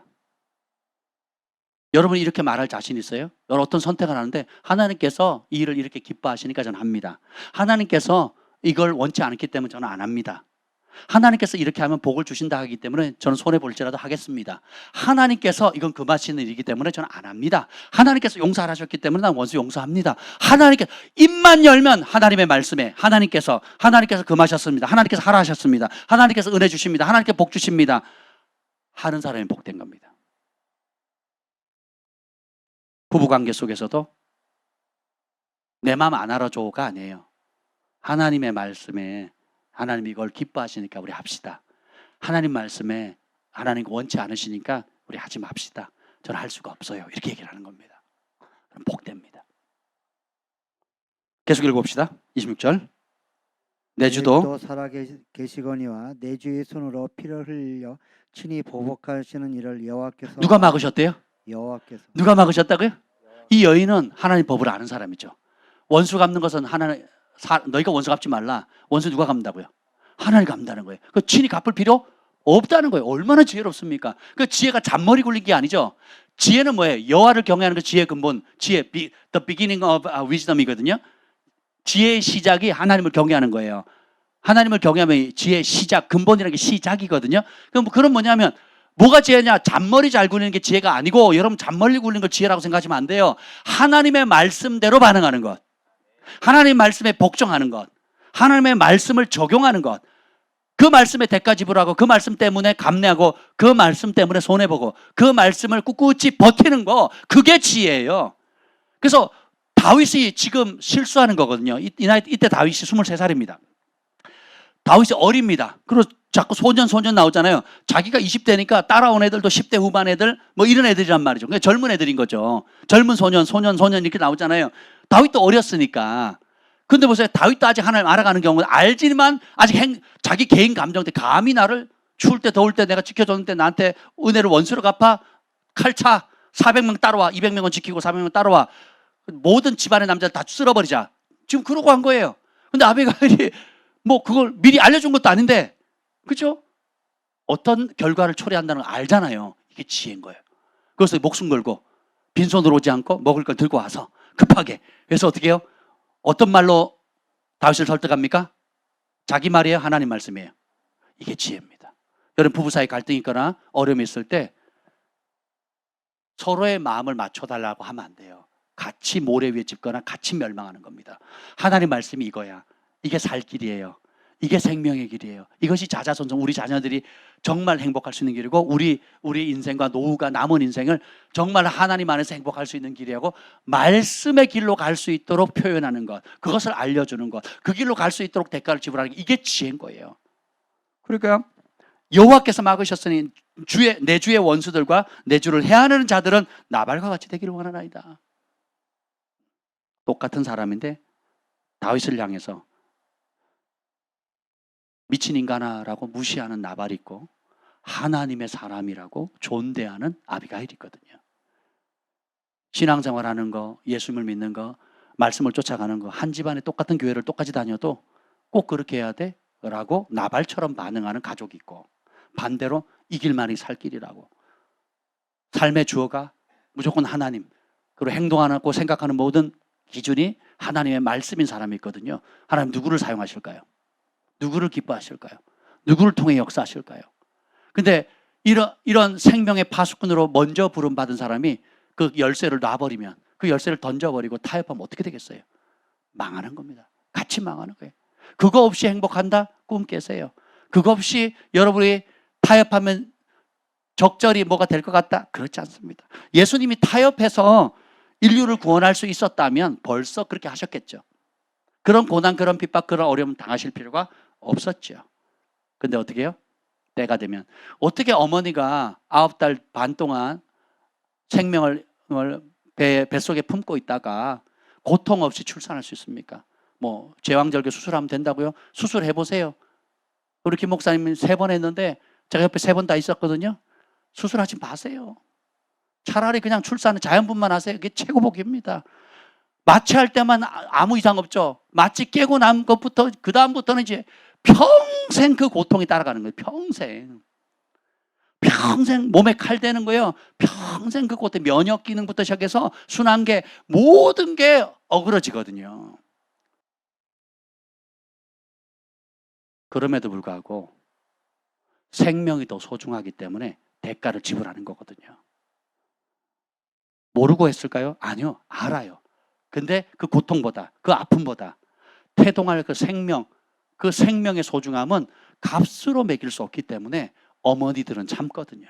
여러분이 이렇게 말할 자신 있어요? 여러분 어떤 선택을 하는데 하나님께서 이 일을 이렇게 기뻐하시니까 저는 합니다. 하나님께서 이걸 원치 않기 때문에 저는 안 합니다. 하나님께서 이렇게 하면 복을 주신다 하기 때문에 저는 손해볼지라도 하겠습니다. 하나님께서 이건 금하시는 일이기 때문에 저는 안 합니다. 하나님께서 용서하셨기 때문에 난 원수 용서합니다. 하나님께서 입만 열면 하나님의 말씀에 하나님께서 금하셨습니다. 하나님께서 하라 하셨습니다. 하나님께서 은혜 주십니다. 하나님께 복 주십니다 하는 사람이 복된 겁니다. 부부관계 속에서도 내 마음 안 알아줘가 아니에요. 하나님의 말씀에 하나님이 이걸 기뻐하시니까 우리 합시다. 하나님 말씀에 하나님 원치 않으시니까 우리 하지 맙시다. 저는 할 수가 없어요. 이렇게 얘기를 하는 겁니다. 그럼 복됩니다. 계속 읽어봅시다. 26절. 내 주도 살아계시거니와 내 주의 손으로 피를 흘려 친히 보복하시는 일을 여호와께서 누가 막으셨대요? 여호와께서 누가 막으셨다고요? 이 여인은 하나님 법을 아는 사람이죠. 원수 갚는 것은 너희가 원수 갚지 말라. 원수 누가 갚는다고요? 하나님 갚는다는 거예요. 그 친히 갚을 필요 없다는 거예요. 얼마나 지혜롭습니까? 그 지혜가 잔머리 굴린 게 아니죠. 지혜는 뭐예요? 여호와를 경외하는 그 지혜의 근본, the beginning of wisdom이거든요. 지혜의 시작이 하나님을 경외하는 거예요. 하나님을 경외하면 지혜의 시작, 근본이라는 게 시작이거든요. 그럼 뭐냐면 뭐가 지혜냐? 잔머리 잘 굴리는 게 지혜가 아니고, 여러분 잔머리 굴리는 걸 지혜라고 생각하시면 안 돼요. 하나님의 말씀대로 반응하는 것, 하나님의 말씀에 복종하는 것, 하나님의 말씀을 적용하는 것, 그 말씀에 대가 지불하고 그 말씀 때문에 감내하고 그 말씀 때문에 손해보고 그 말씀을 꿋꿋이 버티는 거, 그게 지혜예요. 그래서 다윗이 지금 실수하는 거거든요. 이때 다윗이 23살입니다. 다윗이 어립니다. 그리고 자꾸 소년 나오잖아요. 자기가 20대니까 따라온 애들도 10대 후반 애들 뭐 이런 애들이란 말이죠. 그러니까 젊은 애들인 거죠. 젊은 소년 이렇게 나오잖아요. 다윗도 어렸으니까. 근데 보세요. 다윗도 아직 하나님 알아가는 경우는 알지만 아직 자기 개인 감정 때 감히 나를 추울 때 더울 때 내가 지켜줬는데 나한테 은혜를 원수로 갚아? 칼차 400명 따라와. 200명은 지키고 400명 따라와. 모든 집안의 남자를 다 쓸어버리자. 지금 그러고 한 거예요. 근데 아비가일이 뭐 그걸 미리 알려준 것도 아닌데, 그죠? 어떤 결과를 초래한다는 걸 알잖아요. 이게 지혜인 거예요. 그래서 목숨 걸고 빈손으로 오지 않고 먹을 걸 들고 와서 급하게. 그래서 어떻게 해요? 어떤 말로 다윗을 설득합니까? 자기 말이에요? 하나님 말씀이에요? 이게 지혜입니다. 여러분 부부 사이 갈등이 있거나 어려움이 있을 때 서로의 마음을 맞춰달라고 하면 안 돼요. 같이 모래 위에 짚거나 같이 멸망하는 겁니다. 하나님 말씀이 이거야. 이게 살 길이에요. 이게 생명의 길이에요. 이것이 자자손손 우리 자녀들이 정말 행복할 수 있는 길이고 우리 인생과 노후가 남은 인생을 정말 하나님 안에서 행복할 수 있는 길이고, 말씀의 길로 갈 수 있도록 표현하는 것, 그것을 알려주는 것, 그 길로 갈 수 있도록 대가를 지불하는 게, 이게 지혜인 거예요. 그러니까 여호와께서 막으셨으니 내 주의 원수들과 내 주를 해하는 자들은 나발과 같이 되기를 원하나이다. 똑같은 사람인데 다윗을 향해서 미친 인간아라고 무시하는 나발이 있고 하나님의 사람이라고 존대하는 아비가일이 있거든요. 신앙생활하는 거, 예수님을 믿는 거, 말씀을 쫓아가는 거, 한 집안에 똑같은 교회를 똑같이 다녀도 꼭 그렇게 해야 돼? 라고 나발처럼 반응하는 가족이 있고, 반대로 이 길만이 살 길이라고, 삶의 주어가 무조건 하나님, 그리고 행동하고 생각하는 모든 기준이 하나님의 말씀인 사람이 있거든요. 하나님 누구를 사용하실까요? 누구를 기뻐하실까요? 누구를 통해 역사하실까요? 근데 이런 생명의 파수꾼으로 먼저 부름받은 사람이 그 열쇠를 놔버리면 그 열쇠를 던져버리고 타협하면 어떻게 되겠어요? 망하는 겁니다. 같이 망하는 거예요. 그거 없이 행복한다? 꿈 깨세요. 그거 없이 여러분이 타협하면 적절히 뭐가 될 것 같다? 그렇지 않습니다. 예수님이 타협해서 인류를 구원할 수 있었다면 벌써 그렇게 하셨겠죠. 그런 고난, 그런 핍박, 그런 어려움 당하실 필요가 없었죠. 근데 어떻게 해요? 때가 되면. 어떻게 어머니가 9달 반 동안 생명을 뱃속에 품고 있다가 고통 없이 출산할 수 있습니까? 뭐 제왕절개 수술하면 된다고요? 수술해보세요. 우리 김 목사님은 3번 했는데 제가 옆에 3번 다 있었거든요. 수술하지 마세요. 차라리 그냥 출산은 자연분만 하세요. 그게 최고복입니다. 마취할 때만 아무 이상 없죠. 마취 깨고 난 것부터 그 다음부터는 이제 평생 그 고통이 따라가는 거예요. 평생 몸에 칼 대는 거예요. 평생 그 고통, 면역 기능부터 시작해서 순환계 모든 게 어그러지거든요. 그럼에도 불구하고 생명이 더 소중하기 때문에 대가를 지불하는 거거든요. 모르고 했을까요? 아니요, 알아요. 근데 그 고통보다, 그 아픔보다 태동할 그 생명의 소중함은 값으로 매길 수 없기 때문에 어머니들은 참거든요.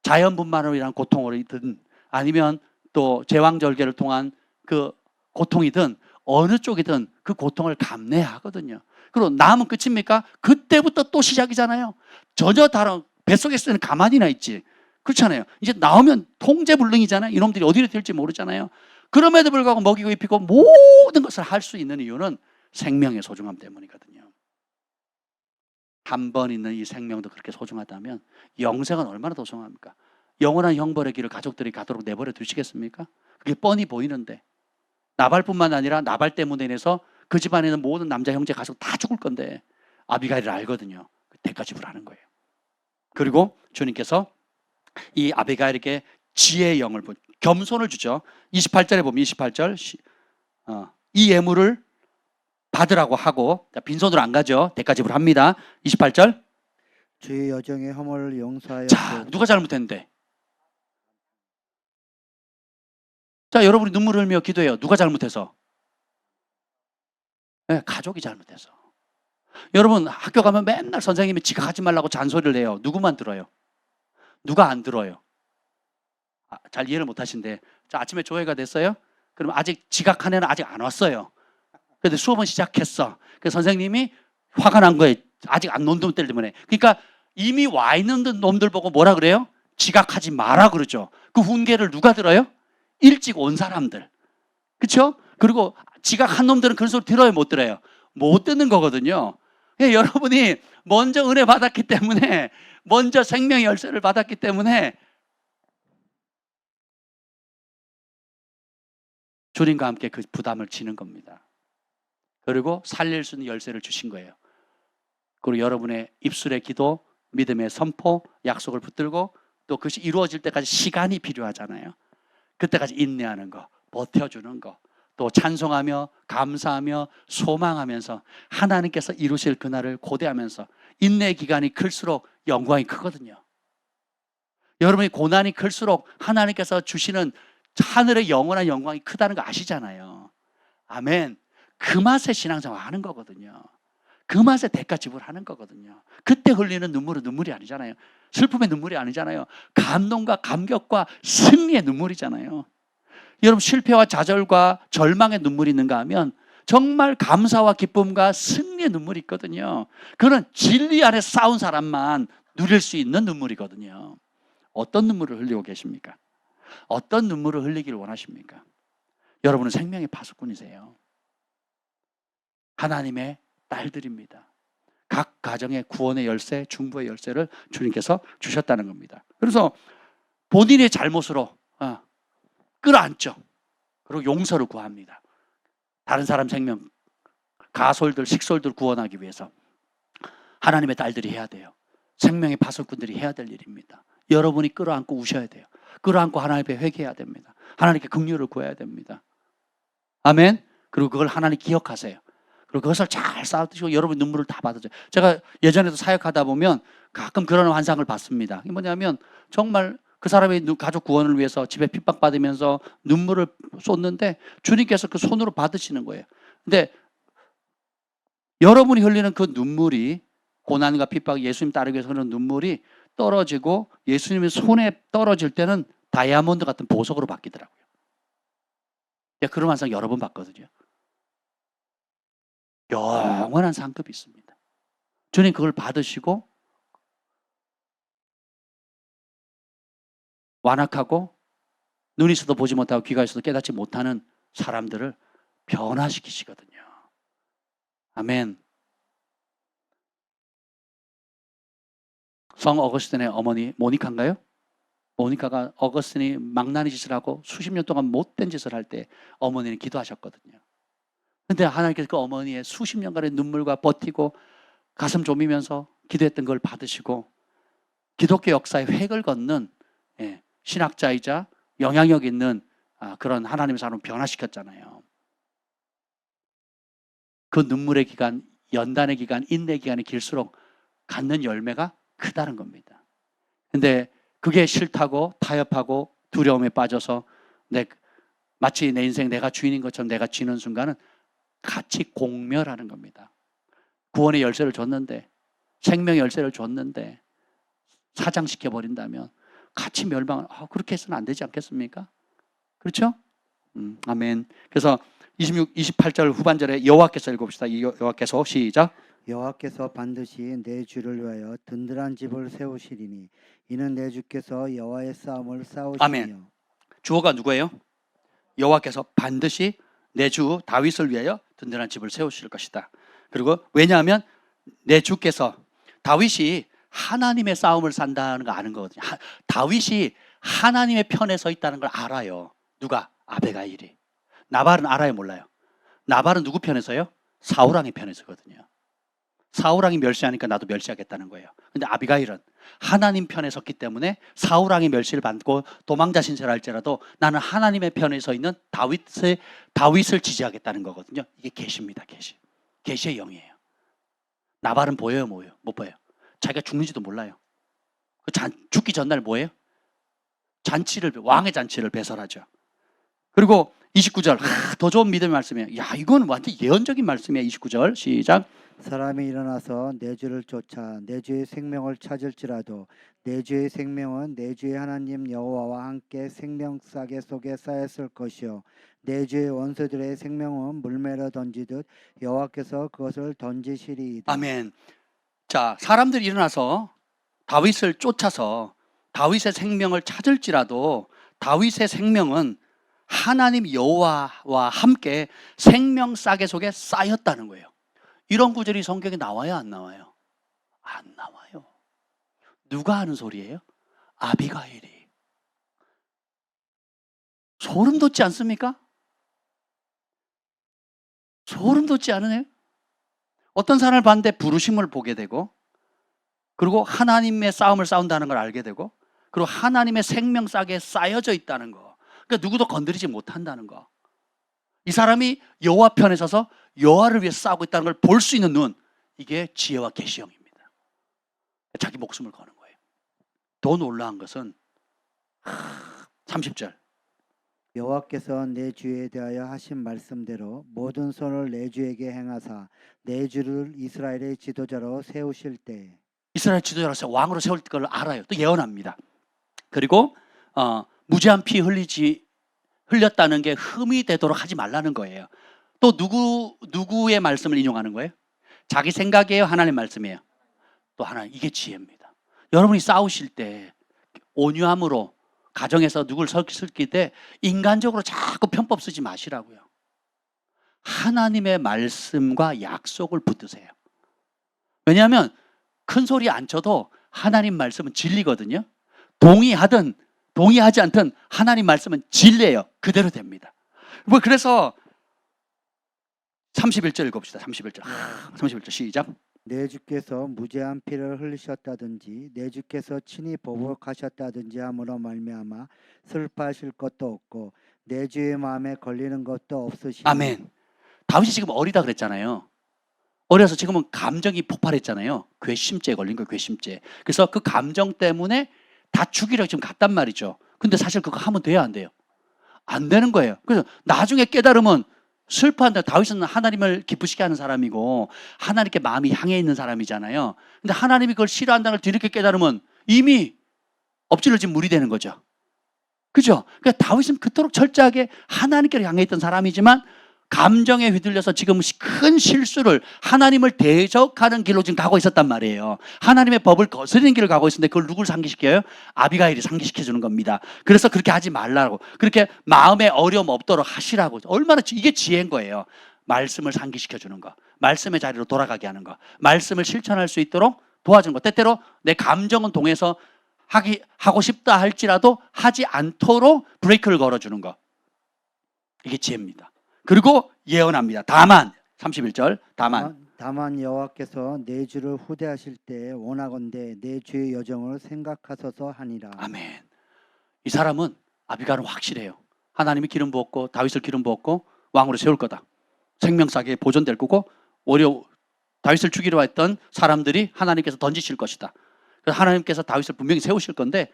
자연분만으로 인한 고통이든 아니면 또 제왕절개를 통한 그 고통이든 어느 쪽이든 그 고통을 감내하거든요. 그리고 나으면 끝입니까? 그때부터 또 시작이잖아요. 전혀 다른, 뱃속에서는 가만히나 있지. 그렇잖아요. 이제 나오면 통제불능이잖아요. 이놈들이 어디로 튈지 모르잖아요. 그럼에도 불구하고 먹이고 입히고 모든 것을 할 수 있는 이유는 생명의 소중함 때문이거든요. 한 번 있는 이 생명도 그렇게 소중하다면 영생은 얼마나 더 소중합니까? 영원한 형벌의 길을 가족들이 가도록 내버려 두시겠습니까? 그게 뻔히 보이는데 나발뿐만 아니라 나발 때문에 인해서 그 집안에 있는 모든 남자 형제 가족 다 죽을 건데 아비가일을 알거든요. 대가 지불하는 거예요. 그리고 주님께서 이 아비가일에게 지혜의 영을 겸손을 주죠. 28절에 보면 28절 이 예물을 받으라고 하고 빈손으로 안 가죠. 대가 지불합니다. 28절 주의 여정의 허물을 용서하여 자, 누가 잘못했는데? 자, 여러분이 눈물을 흘리며 기도해요. 누가 잘못해서? 네, 가족이 잘못해서. 여러분 학교 가면 맨날 선생님이 지각하지 말라고 잔소리를 해요. 누구만 들어요? 누가 안 들어요? 잘 이해를 못 하신대. 자, 아침에 조회가 됐어요? 그럼 아직 지각한 애는 아직 안 왔어요. 근데 수업은 시작했어. 그래서 선생님이 화가 난 거예요. 아직 안 논 놈들 때문에. 그러니까 이미 와 있는 놈들 보고 뭐라 그래요? 지각하지 마라 그러죠. 그 훈계를 누가 들어요? 일찍 온 사람들. 그렇죠? 그리고 지각한 놈들은 그런 소리 들어요, 못 들어요? 못 듣는 거거든요. 그러니까 여러분이 먼저 은혜 받았기 때문에, 먼저 생명의 열쇠를 받았기 때문에 주님과 함께 그 부담을 지는 겁니다. 그리고 살릴 수 있는 열쇠를 주신 거예요. 그리고 여러분의 입술의 기도, 믿음의 선포, 약속을 붙들고 또 그것이 이루어질 때까지 시간이 필요하잖아요. 그때까지 인내하는 거, 버텨주는 거, 또 찬송하며 감사하며 소망하면서 하나님께서 이루실 그날을 고대하면서 인내의 기간이 클수록 영광이 크거든요. 여러분이 고난이 클수록 하나님께서 주시는 하늘의 영원한 영광이 크다는 거 아시잖아요. 아멘. 그 맛에 신앙생활 하는 거거든요. 그 맛에 대가 지불하는 거거든요. 그때 흘리는 눈물은 눈물이 아니잖아요. 슬픔의 눈물이 아니잖아요. 감동과 감격과 승리의 눈물이잖아요. 여러분 실패와 좌절과 절망의 눈물이 있는가 하면 정말 감사와 기쁨과 승리의 눈물이 있거든요. 그건 진리 안에 싸운 사람만 누릴 수 있는 눈물이거든요. 어떤 눈물을 흘리고 계십니까? 어떤 눈물을 흘리기를 원하십니까? 여러분은 생명의 파수꾼이세요. 하나님의 딸들입니다. 각 가정의 구원의 열쇠, 중보의 열쇠를 주님께서 주셨다는 겁니다. 그래서 본인의 잘못으로 끌어안죠. 그리고 용서를 구합니다. 다른 사람 생명, 가솔들, 식솔들 구원하기 위해서 하나님의 딸들이 해야 돼요. 생명의 파수꾼들이 해야 될 일입니다. 여러분이 끌어안고 우셔야 돼요. 끌어안고 하나님 앞에 회개해야 됩니다. 하나님께 긍휼을 구해야 됩니다. 아멘. 그리고 그걸 하나님 기억하세요. 그리고 그것을 잘 쌓아두시고 여러분 눈물을 다 받아줘요. 제가 예전에도 사역하다 보면 가끔 그런 환상을 봤습니다. 이게 뭐냐면 정말 그 사람의 가족 구원을 위해서 집에 핍박받으면서 눈물을 쏟는데 주님께서 그 손으로 받으시는 거예요. 근데 여러분이 흘리는 그 눈물이, 고난과 핍박, 예수님 따르기 위해서 흐르는 눈물이 떨어지고 예수님의 손에 떨어질 때는 다이아몬드 같은 보석으로 바뀌더라고요. 제가 그런 환상 여러 번 봤거든요. 영원한 상급이 있습니다. 주님 그걸 받으시고 완악하고 눈이 있어도 보지 못하고 귀가 있어도 깨닫지 못하는 사람들을 변화시키시거든요. 아멘. 성 어거스틴의 어머니 모니카인가요? 모니카가 어거스틴이 망나니 짓을 하고 수십 년 동안 못된 짓을 할 때 어머니는 기도하셨거든요. 근데 하나님께서 그 어머니의 수십 년간의 눈물과 버티고 가슴 조미면서 기도했던 걸 받으시고 기독교 역사의 획을 걷는 신학자이자 영향력 있는 그런 하나님의 사람을 변화시켰잖아요. 그 눈물의 기간, 연단의 기간, 인내의 기간이 길수록 갖는 열매가 크다는 겁니다. 근데 그게 싫다고 타협하고 두려움에 빠져서 마치 내 인생 내가 주인인 것처럼 내가 쥐는 순간은 같이 공멸하는 겁니다. 구원의 열쇠를 줬는데, 생명의 열쇠를 줬는데 사장시켜버린다면 같이 멸망을, 그렇게 해서는 안 되지 않겠습니까? 그렇죠? 아멘. 그래서 28절 후반절에 여호와께서 읽어봅시다. 여호와께서 시작. 여호와께서 반드시 내 주를 위하여 든든한 집을 세우시리니 이는 내 주께서 여호와의 싸움을 싸우시며. 아멘. 주어가 누구예요? 여호와께서 반드시 내 주 다윗을 위하여 든든한 집을 세우실 것이다. 그리고 왜냐하면 내 주께서, 다윗이 하나님의 싸움을 산다는 거 아는 거거든요. 다윗이 하나님의 편에 서 있다는 걸 알아요. 누가? 아비가일이. 나발은 알아요, 몰라요? 나발은 누구 편에 서요? 사울왕의 편에 서거든요. 사울왕이 멸시하니까 나도 멸시하겠다는 거예요. 근데 아비가일은 하나님 편에 섰기 때문에 사울왕의 멸시를 받고 도망자 신세할지라도 나는 하나님의 편에 서 있는 다윗을 지지하겠다는 거거든요. 이게 계시입니다. 계시의 영이에요. 나발은 보여요, 뭐예요? 못 보여요. 자기가 죽는지도 몰라요. 죽기 전날 뭐예요? 왕의 잔치를 배설하죠. 그리고 29절, 더 좋은 믿음의 말씀이에요. 야, 이건 완전 예언적인 말씀이에요. 29절 시작. 사람이 일어나서 내 주를 쫓아 내 주의 생명을 찾을지라도 내 주의 생명은 내 주의 하나님 여호와와 함께 생명 싸개 속에 쌓였을 것이요 내 주의 원수들의 생명은 물매러 던지듯 여호와께서 그것을 던지시리이다. 아멘. 자, 사람들이 일어나서 다윗을 쫓아서 다윗의 생명을 찾을지라도 다윗의 생명은 하나님 여호와와 함께 생명 싸개 속에 쌓였다는 거예요. 이런 구절이 성경에 나와요, 안 나와요? 안 나와요. 누가 하는 소리예요? 아비가일이. 소름 돋지 않습니까? 소름 돋지 않으세요? 어떤 사람을 봤는데 부르심을 보게 되고, 그리고 하나님의 싸움을 싸운다는 걸 알게 되고, 그리고 하나님의 생명 싸게 쌓여져 있다는 거. 그러니까 누구도 건드리지 못한다는 거. 이 사람이 여호와 편에 서서 여호와를 위해 싸우고 있다는 걸 볼 수 있는 눈, 이게 지혜와 계시형입니다. 자기 목숨을 거는 거예요. 더 놀라운 것은 30절. 여호와께서 내 주에 대하여 하신 말씀대로 모든 손을 내 주에게 행하사 내 주를 이스라엘의 지도자로 세우실 때. 이스라엘 지도자로서 왕으로 세울 걸 알아요. 또 예언합니다. 그리고 무죄한 피 흘렸다는 게 흠이 되도록 하지 말라는 거예요. 또 누구의 말씀을 인용하는 거예요? 자기 생각이에요? 하나님 말씀이에요? 또 하나, 이게 지혜입니다. 여러분이 싸우실 때 온유함으로 가정에서 누굴 설킬 때 인간적으로 자꾸 편법 쓰지 마시라고요. 하나님의 말씀과 약속을 붙드세요. 왜냐하면 큰 소리 안 쳐도 하나님 말씀은 진리거든요. 동의하든 동의하지 않든 하나님 말씀은 진리예요. 그대로 됩니다. 그래서 31절 읽어봅시다. 31절 시작. 내 주께서 무죄한 피를 흘리셨다든지 내 주께서 친히 보복하셨다든지 함으로 말미암아 슬퍼하실 것도 없고 내 주의 마음에 걸리는 것도 없으시니. 아멘. 다윗이 지금 어리다 그랬잖아요. 어려서 지금은 감정이 폭발했잖아요. 괘씸죄에 걸린 거예요. 괘씸죄. 그래서 그 감정 때문에 다 죽이려고 지금 갔단 말이죠. 근데 사실 그거 하면 돼야 안 돼요? 안 되는 거예요. 그래서 나중에 깨달으면 슬퍼한다. 다윗은 하나님을 기쁘시게 하는 사람이고 하나님께 마음이 향해 있는 사람이잖아요. 근데 하나님이 그걸 싫어한다는 걸 뒤늦게 깨달으면 이미 엎질러진 물이 되는 거죠. 그죠? 그러니까 다윗은 그토록 철저하게 하나님께로 향해 있던 사람이지만 감정에 휘둘려서 지금 큰 실수를 하나님을 대적하는 길로 지금 가고 있었단 말이에요. 하나님의 법을 거스르는 길을 가고 있었는데 그걸 누굴 상기시켜요? 아비가일이 상기시켜 주는 겁니다. 그래서 그렇게 하지 말라고, 그렇게 마음에 어려움 없도록 하시라고. 얼마나 이게 지혜인 거예요. 말씀을 상기시켜 주는 거, 말씀의 자리로 돌아가게 하는 거, 말씀을 실천할 수 있도록 도와주는 거. 때때로 내 감정은 동해서 하고 싶다 할지라도 하지 않도록 브레이크를 걸어주는 거. 이게 지혜입니다. 그리고 예언합니다. 다만 31절 다만 여호와께서 내 주를 후대하실 때 원하건대 내 주의 여정을 생각하소서 하니라. 아멘. 이 사람은 아비갈은 확실해요. 하나님이 기름 부었고 다윗을 기름 부었고 왕으로 세울 거다. 생명사기에 보존될 거고 오히려 다윗을 죽이려 했던 사람들이 하나님께서 던지실 것이다. 그래서 하나님께서 다윗을 분명히 세우실 건데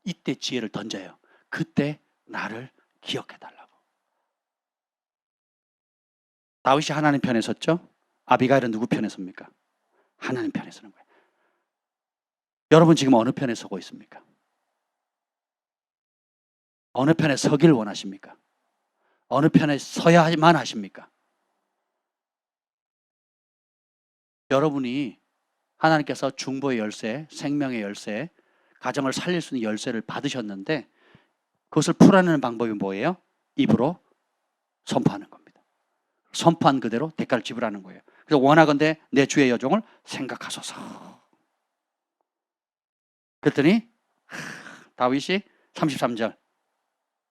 이때 지혜를 던져요. 그때 나를 기억해달라고. 다윗이 하나님 편에 섰죠. 아비가일은 누구 편에 섭니까? 하나님 편에 서는 거예요. 여러분 지금 어느 편에 서고 있습니까? 어느 편에 서길 원하십니까? 어느 편에 서야만 하십니까? 여러분이 하나님께서 중보의 열쇠, 생명의 열쇠, 가정을 살릴 수 있는 열쇠를 받으셨는데 그것을 풀어내는 방법이 뭐예요? 입으로 선포하는 겁니다. 선포한 그대로 대가를 지불하는 거예요. 그래서 원하건대 내 주의 여종을 생각하소서. 그랬더니 다윗이 33절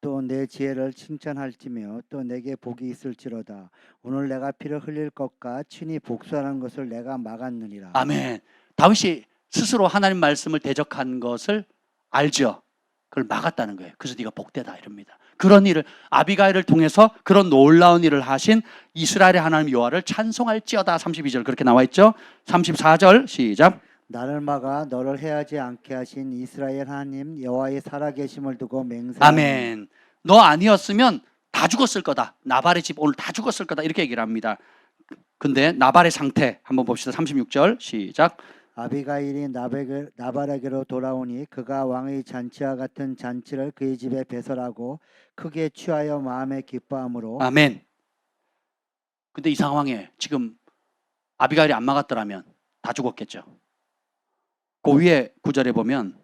또 내 지혜를 칭찬할지며 또 내게 복이 있을지로다. 오늘 내가 피를 흘릴 것과 친히 복수하는 것을 내가 막았느니라. 아멘. 다윗이 스스로 하나님 말씀을 대적한 것을 알죠. 그걸 막았다는 거예요. 그래서 네가 복되다 이럽니다. 그런 일을 아비가일을 통해서 그런 놀라운 일을 하신 이스라엘의 하나님 여호와를 찬송할지어다. 32절 그렇게 나와 있죠. 34절 시작. 나를 막아 너를 해하지 않게 하신 이스라엘 하나님 여호와의 살아계심을 두고 맹세하노니. 아멘. 너 아니었으면 다 죽었을 거다. 나발의 집 오늘 다 죽었을 거다. 이렇게 얘기를 합니다. 근데 나발의 상태 한번 봅시다. 36절 시작. 아비가일이 나발에게로 돌아오니 그가 왕의 잔치와 같은 잔치를 그의 집에 배설하고 크게 취하여 마음에 기뻐함으로. 아멘. 근데 이 상황에 지금 아비가일이 안 막았더라면 다 죽었겠죠. 그 위에 구절에 보면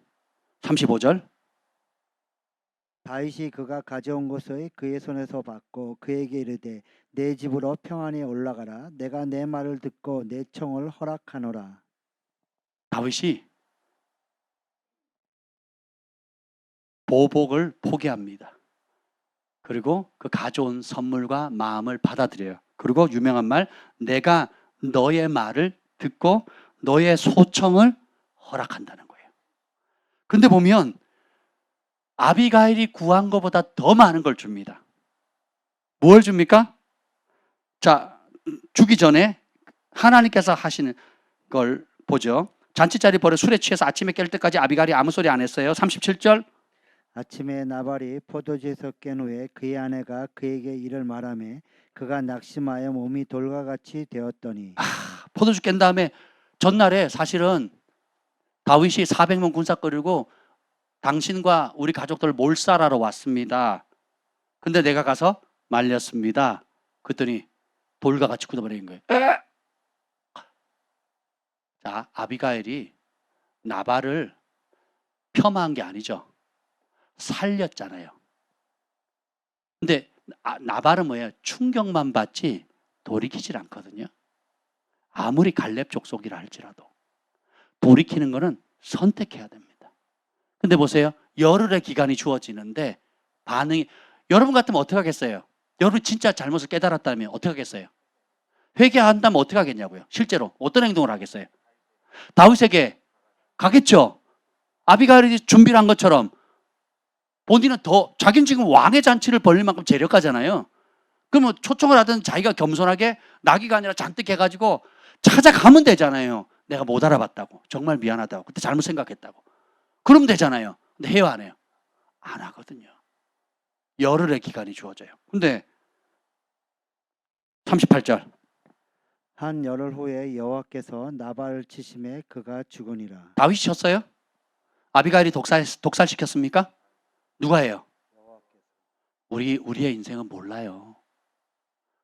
35절 다윗이 그가 가져온 것을 그의 손에서 받고 그에게 이르되 내 집으로 평안히 올라가라. 내가 내 말을 듣고 내 청을 허락하노라. 다윗이 보복을 포기합니다. 그리고 그 가져온 선물과 마음을 받아들여요. 그리고 유명한 말, 내가 너의 말을 듣고 너의 소청을 허락한다는 거예요. 근데 보면 아비가일이 구한 것보다 더 많은 걸 줍니다. 뭘 줍니까? 자, 주기 전에 하나님께서 하시는 걸 보죠. 잔치자리 벌에 술에 취해서 아침에 깰 때까지 아비가일이 아무 소리 안 했어요. 37절 아침에 나발이 포도주에서 깬 후에 그의 아내가 그에게 이를 말하며 그가 낙심하여 몸이 돌과 같이 되었더니. 포도주 깬 다음에 전날에 사실은 다윗이 400명 군사 끌고 당신과 우리 가족들 몰살하러 왔습니다. 근데 내가 가서 말렸습니다. 그랬더니 돌과 같이 굳어버린 거예요. 자, 아비가일이 나발을 폄하한 게 아니죠. 살렸잖아요. 근데 나발은 뭐예요? 충격만 받지 돌이키질 않거든요. 아무리 갈렙 족속이라 할지라도 돌이키는 거는 선택해야 됩니다. 근데 보세요. 열흘의 기간이 주어지는데 반응이, 여러분 같으면 어떻게 하겠어요? 여러분 진짜 잘못을 깨달았다면 어떻게 하겠어요? 회개한다면 어떻게 하겠냐고요? 실제로 어떤 행동을 하겠어요? 다윗에게 가겠죠. 아비가일이 준비를 한 것처럼 본인은 더, 자기는 지금 왕의 잔치를 벌릴 만큼 재력가잖아요. 그러면 초청을 하든 자기가 겸손하게 나기가 아니라 잔뜩 해가지고 찾아가면 되잖아요. 내가 못 알아봤다고, 정말 미안하다고, 그때 잘못 생각했다고. 그럼 되잖아요. 근데 해요, 안 해요? 안 하거든요. 열흘의 기간이 주어져요. 근데 38절. 한 열흘 후에 여호와께서 나발을 치심에 그가 죽으니라. 다윗이 쳤어요? 아비가일이 독살시켰습니까? 누가 해요? 우리의 인생은 몰라요.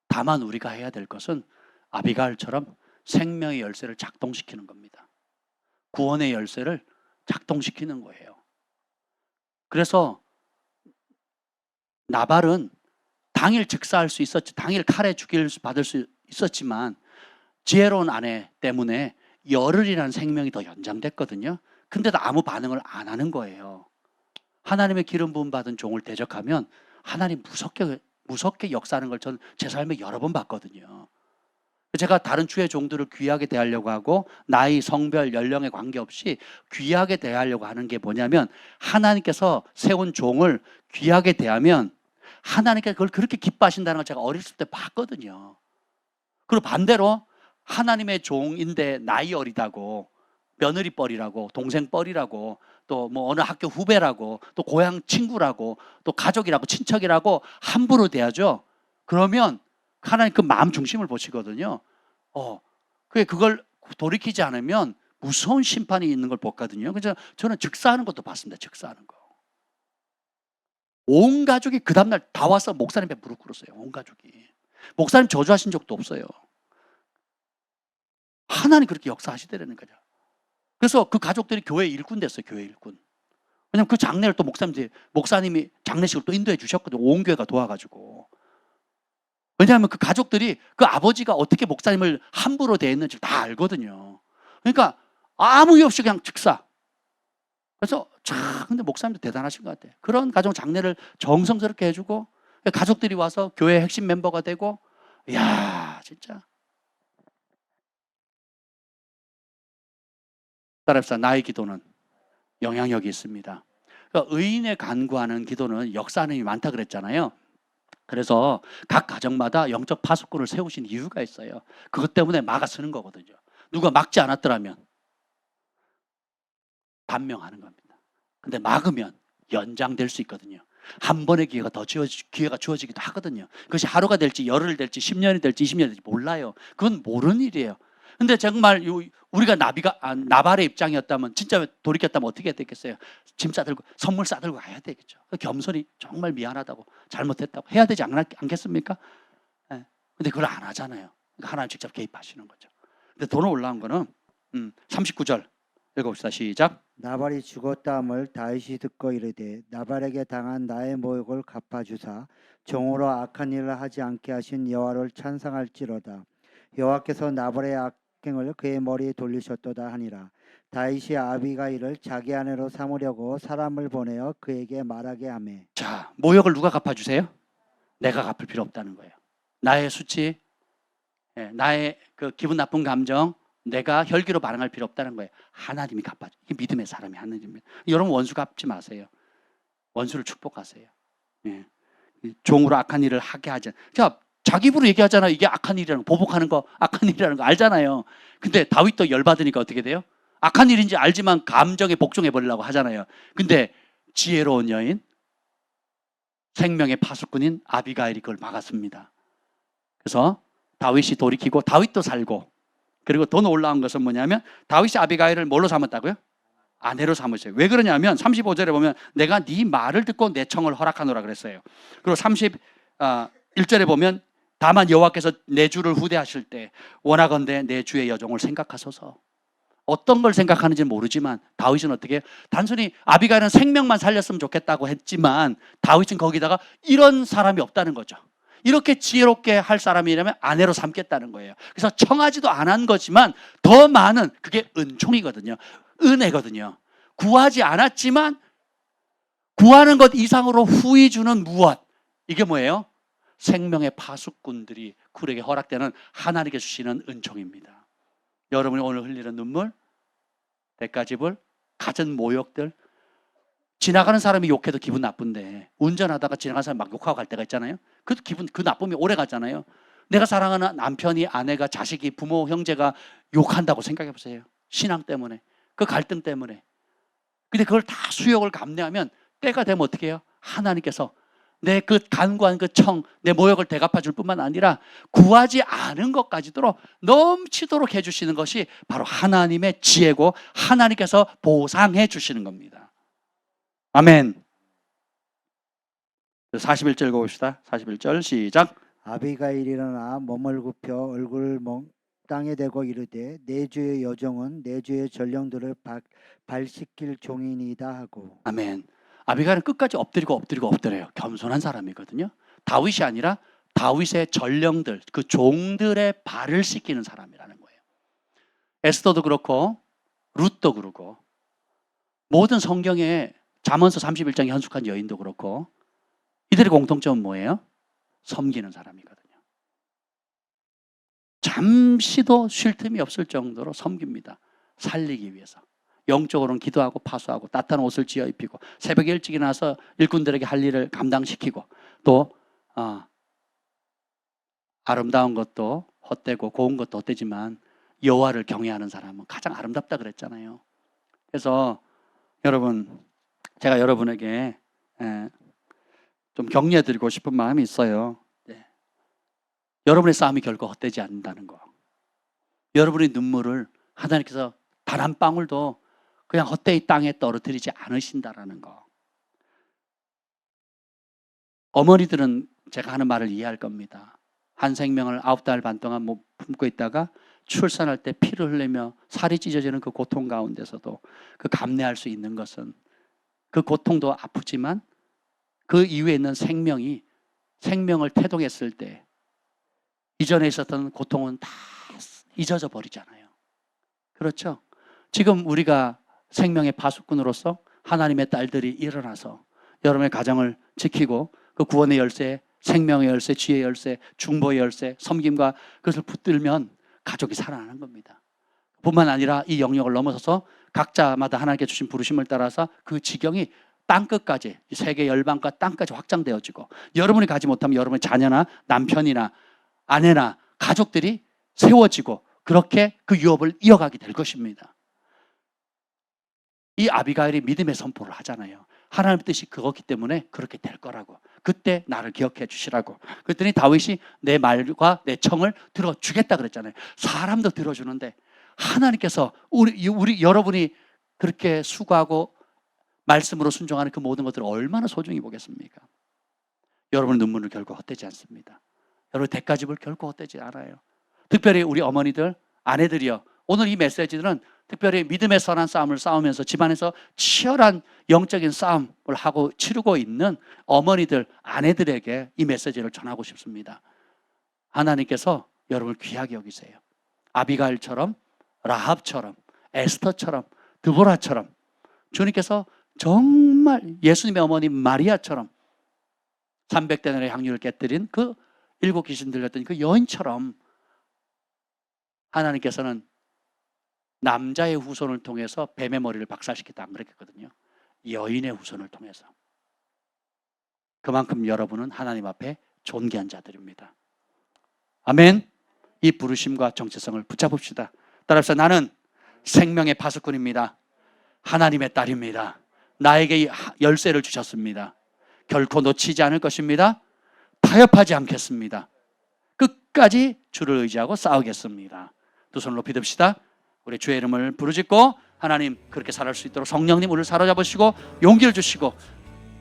다만 우리가 해야 될 것은 아비가일처럼 생명의 열쇠를 작동시키는 겁니다. 구원의 열쇠를 작동시키는 거예요. 그래서 나발은 당일 즉사할 수 있었지, 당일 칼에 받을 수 있었지만 지혜로운 아내 때문에 열흘이라는 생명이 더 연장됐거든요. 근데도 아무 반응을 안 하는 거예요. 하나님의 기름 부음 받은 종을 대적하면 하나님 무섭게 역사하는 걸 저는 제 삶에 여러 번 봤거든요. 제가 다른 주의 종들을 귀하게 대하려고 하고 나이, 성별, 연령에 관계없이 귀하게 대하려고 하는 게 뭐냐면 하나님께서 세운 종을 귀하게 대하면 하나님께서 그걸 그렇게 기뻐하신다는 걸 제가 어렸을 때 봤거든요. 그리고 반대로 하나님의 종인데 나이 어리다고, 며느리 뻘이라고, 동생 뻘이라고, 또 뭐 어느 학교 후배라고, 또 고향 친구라고, 또 가족이라고, 친척이라고 함부로 대하죠. 그러면 하나님 그 마음 중심을 보시거든요. 그걸 돌이키지 않으면 무서운 심판이 있는 걸 봤거든요. 그래서 저는 즉사하는 것도 봤습니다. 즉사하는 거. 온 가족이 그 다음날 다 와서 목사님 앞에 무릎 꿇었어요. 온 가족이. 목사님 저주하신 적도 없어요. 하나님 그렇게 역사하시더라는 거죠. 그래서 그 가족들이 교회 일꾼 됐어요. 교회 일꾼. 왜냐면 그 장례를 또 목사님이 장례식을 또 인도해 주셨거든요. 온 교회가 도와가지고. 왜냐하면 그 가족들이 그 아버지가 어떻게 목사님을 함부로 대했는지 다 알거든요. 그러니까 아무 이유 없이 그냥 즉사. 그래서 근데 목사님도 대단하신 것 같아요. 그런 가정 장례를 정성스럽게 해주고 가족들이 와서 교회 핵심 멤버가 되고, 이야 진짜. 따라합시다. 나의 기도는 영향력이 있습니다. 그러니까 의인의 간구하는 기도는 역사하는 힘이 많다 그랬잖아요. 그래서 각 가정마다 영적 파수꾼을 세우신 이유가 있어요. 그것 때문에 막아 쓰는 거거든요. 누가 막지 않았더라면 반명하는 겁니다. 근데 막으면 연장될 수 있거든요. 한 번의 기회가 기회가 주어지기도 하거든요. 그것이 하루가 될지 열흘 될지 10년이 될지 20년이 될지 몰라요. 그건 모르는 일이에요. 근데 정말 우리가 나발의 입장이었다면, 진짜 돌이켰다면 어떻게 됐겠어요? 짐 싸들고 선물 싸들고 가야 되겠죠. 겸손히 정말 미안하다고, 잘못했다고 해야 되지 않겠습니까? 네. 근데 그걸 안 하잖아요. 그러니까 하나님 직접 개입하시는 거죠. 근데 더 올라온 거는 39절 읽어봅시다. 시작. 나발이 죽었다 함을 다윗이 듣고 이르되 나발에게 당한 나의 모욕을 갚아주사 종으로 악한 일을 하지 않게 하신 여호와를 찬송할지로다. 여호와께서 나발의 악행을 그의 머리에 돌리셨도다 하니라. 다윗이 아비가일을 자기 아내로 삼으려고 사람을 보내어 그에게 말하게 하매. 자, 모욕을 누가 갚아주세요? 내가 갚을 필요 없다는 거예요. 나의 수치, 나의 그 기분 나쁜 감정, 내가 혈기로 반응할 필요 없다는 거예요. 하나님이 갚아줘. 이게 믿음의 사람이 하는 일입니다. 여러분 원수 갚지 마세요. 원수를 축복하세요. 종으로 악한 일을 하게 하지. 자, 자기 입으로 얘기하잖아요. 이게 악한 일이라는 거, 보복하는 거 악한 일이라는 거 알잖아요. 근데 다윗도 열받으니까 어떻게 돼요? 악한 일인지 알지만 감정에 복종해 버리려고 하잖아요. 근데 지혜로운 여인, 생명의 파수꾼인 아비가일이 그걸 막았습니다. 그래서 다윗이 돌이키고 다윗도 살고, 그리고 더 올라온 것은 뭐냐면 다윗이 아비가일을 뭘로 삼았다고요? 아내로 삼으세요. 왜 그러냐면 35절에 보면 내가 네 말을 듣고 내 청을 허락하노라 그랬어요. 그리고 31절에 보면 다만 여호와께서 내 주를 후대하실 때 원하건대 내 주의 여종을 생각하소서. 어떤 걸 생각하는지는 모르지만 다윗은 어떻게 단순히 아비가일은 생명만 살렸으면 좋겠다고 했지만 다윗은 거기다가 이런 사람이 없다는 거죠. 이렇게 지혜롭게 할 사람이라면 아내로 삼겠다는 거예요. 그래서 청하지도 않은 거지만 더 많은, 그게 은총이거든요. 은혜거든요. 구하지 않았지만 구하는 것 이상으로 후히 주는 무엇? 이게 뭐예요? 생명의 파수꾼들이 쿨에게 허락되는 하나님께 주시는 은총입니다. 여러분이 오늘 흘리는 눈물, 대가집을, 갖은 모욕들, 지나가는 사람이 욕해도 기분 나쁜데 운전하다가 지나가는 사람이 막 욕하고 갈 때가 있잖아요. 그 나쁨이 오래 가잖아요. 내가 사랑하는 남편이, 아내가, 자식이, 부모, 형제가 욕한다고 생각해 보세요. 신앙 때문에, 그 갈등 때문에. 근데 그걸 다 수욕을 감내하면 때가 되면 어떻게 해요? 하나님께서 내 그 간구한 그 청, 내 모욕을 대갚아 줄 뿐만 아니라 구하지 않은 것까지도 넘치도록 해주시는 것이 바로 하나님의 지혜고 하나님께서 보상해 주시는 겁니다. 아멘. 41절 읽어봅시다. 41절 시작. 아비가일이 일어나 몸을 굽혀 얼굴을 땅에 대고 이르되 내 주의 여종은 내 주의 전령들을 발시킬 종이니이다 하고. 아멘. 아비가일은 끝까지 엎드려요. 겸손한 사람이거든요. 다윗이 아니라 다윗의 전령들, 그 종들의 발을 씻기는 사람이라는 거예요. 에스더도 그렇고 룻도 그렇고 모든 성경에 잠언서 31장에 현숙한 여인도 그렇고 이들의 공통점은 뭐예요? 섬기는 사람이거든요. 잠시도 쉴 틈이 없을 정도로 섬깁니다. 살리기 위해서. 영적으로는 기도하고 파수하고 따뜻한 옷을 지어 입히고 새벽에 일찍 일어나서 일꾼들에게 할 일을 감당시키고 또 아름다운 것도 헛되고 고운 것도 헛되지만 여호와를 경외하는 사람은 가장 아름답다 그랬잖아요. 그래서 여러분, 제가 여러분에게 좀 격려드리고 싶은 마음이 있어요. 여러분의 싸움이 결코 헛되지 않는다는 거. 여러분의 눈물을 하나님께서 단 한 방울도 그냥 헛되이 땅에 떨어뜨리지 않으신다라는 거. 어머니들은 제가 하는 말을 이해할 겁니다. 한 생명을 9달 반 동안 품고 있다가 출산할 때 피를 흘리며 살이 찢어지는 그 고통 가운데서도 그 감내할 수 있는 것은 그 고통도 아프지만 그 이후에 있는 생명을 태동했을 때 이전에 있었던 고통은 다 잊어져 버리잖아요. 그렇죠? 지금 우리가 생명의 파수꾼으로서 하나님의 딸들이 일어나서 여러분의 가정을 지키고 그 구원의 열쇠, 생명의 열쇠, 지혜의 열쇠, 중보의 열쇠, 섬김과 그것을 붙들면 가족이 살아나는 겁니다. 뿐만 아니라 이 영역을 넘어서서 각자마다 하나님께 주신 부르심을 따라서 그 지경이 땅끝까지, 세계 열방과 땅까지 확장되어지고 여러분이 가지 못하면 여러분의 자녀나 남편이나 아내나 가족들이 세워지고 그렇게 그 유업을 이어가게 될 것입니다. 이 아비가일이 믿음의 선포를 하잖아요. 하나님의 뜻이 그거기 때문에 그렇게 될 거라고. 그때 나를 기억해 주시라고. 그랬더니 다윗이 내 말과 내 청을 들어주겠다 그랬잖아요. 사람도 들어주는데 하나님께서 우리 여러분이 그렇게 수고하고 말씀으로 순종하는 그 모든 것들을 얼마나 소중히 보겠습니까? 여러분의 눈물은 결코 헛되지 않습니다. 여러분 대가집을 결코 헛되지 않아요. 특별히 우리 어머니들, 아내들이요. 오늘 이 메시지들은 특별히 믿음의 선한 싸움을 싸우면서 집안에서 치열한 영적인 싸움을 하고 치르고 있는 어머니들, 아내들에게 이 메시지를 전하고 싶습니다. 하나님께서 여러분을 귀하게 여기세요. 아비가일처럼, 라합처럼, 에스더처럼, 드보라처럼 주님께서 정말 예수님의 어머니 마리아처럼 300데나리의 향유를 깨뜨린 그 7 귀신 들렸던 그 여인처럼 하나님께서는 남자의 후손을 통해서 뱀의 머리를 박살시켰다 안 그랬거든요. 여인의 후손을 통해서. 그만큼 여러분은 하나님 앞에 존귀한 자들입니다. 아멘. 이 부르심과 정체성을 붙잡읍시다. 따라서 나는 생명의 파수꾼입니다. 하나님의 딸입니다. 나에게 이 열쇠를 주셨습니다. 결코 놓치지 않을 것입니다. 타협하지 않겠습니다. 끝까지 주를 의지하고 싸우겠습니다. 두 손을 높이 듭시다. 우리 주의 이름을 부르짖고 하나님 그렇게 살아갈 수 있도록 성령님 우리를 사로잡으시고 용기를 주시고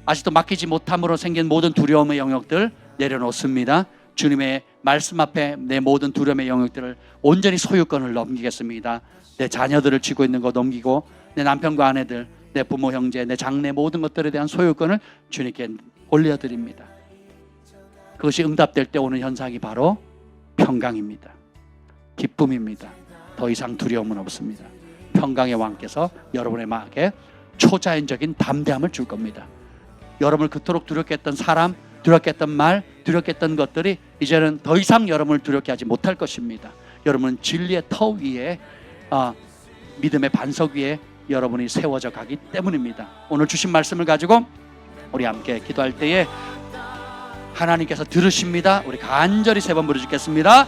아직도 맡기지 못함으로 생긴 모든 두려움의 영역들 내려놓습니다. 주님의 말씀 앞에 내 모든 두려움의 영역들을 온전히 소유권을 넘기겠습니다. 내 자녀들을 쥐고 있는 거 넘기고 내 남편과 아내들, 내 부모 형제, 내 장래 모든 것들에 대한 소유권을 주님께 올려드립니다. 그것이 응답될 때 오는 현상이 바로 평강입니다. 기쁨입니다. 더 이상 두려움은 없습니다. 평강의 왕께서 여러분의 마음에 초자연적인 담대함을 줄 겁니다. 여러분을 그토록 두렵게 했던 사람, 두렵게 했던 말, 두렵게 했던 것들이 이제는 더 이상 여러분을 두렵게 하지 못할 것입니다. 여러분은 진리의 터 위에 믿음의 반석 위에 여러분이 세워져 가기 때문입니다. 오늘 주신 말씀을 가지고 우리 함께 기도할 때에 하나님께서 들으십니다. 우리 간절히 3번 부르짖겠습니다.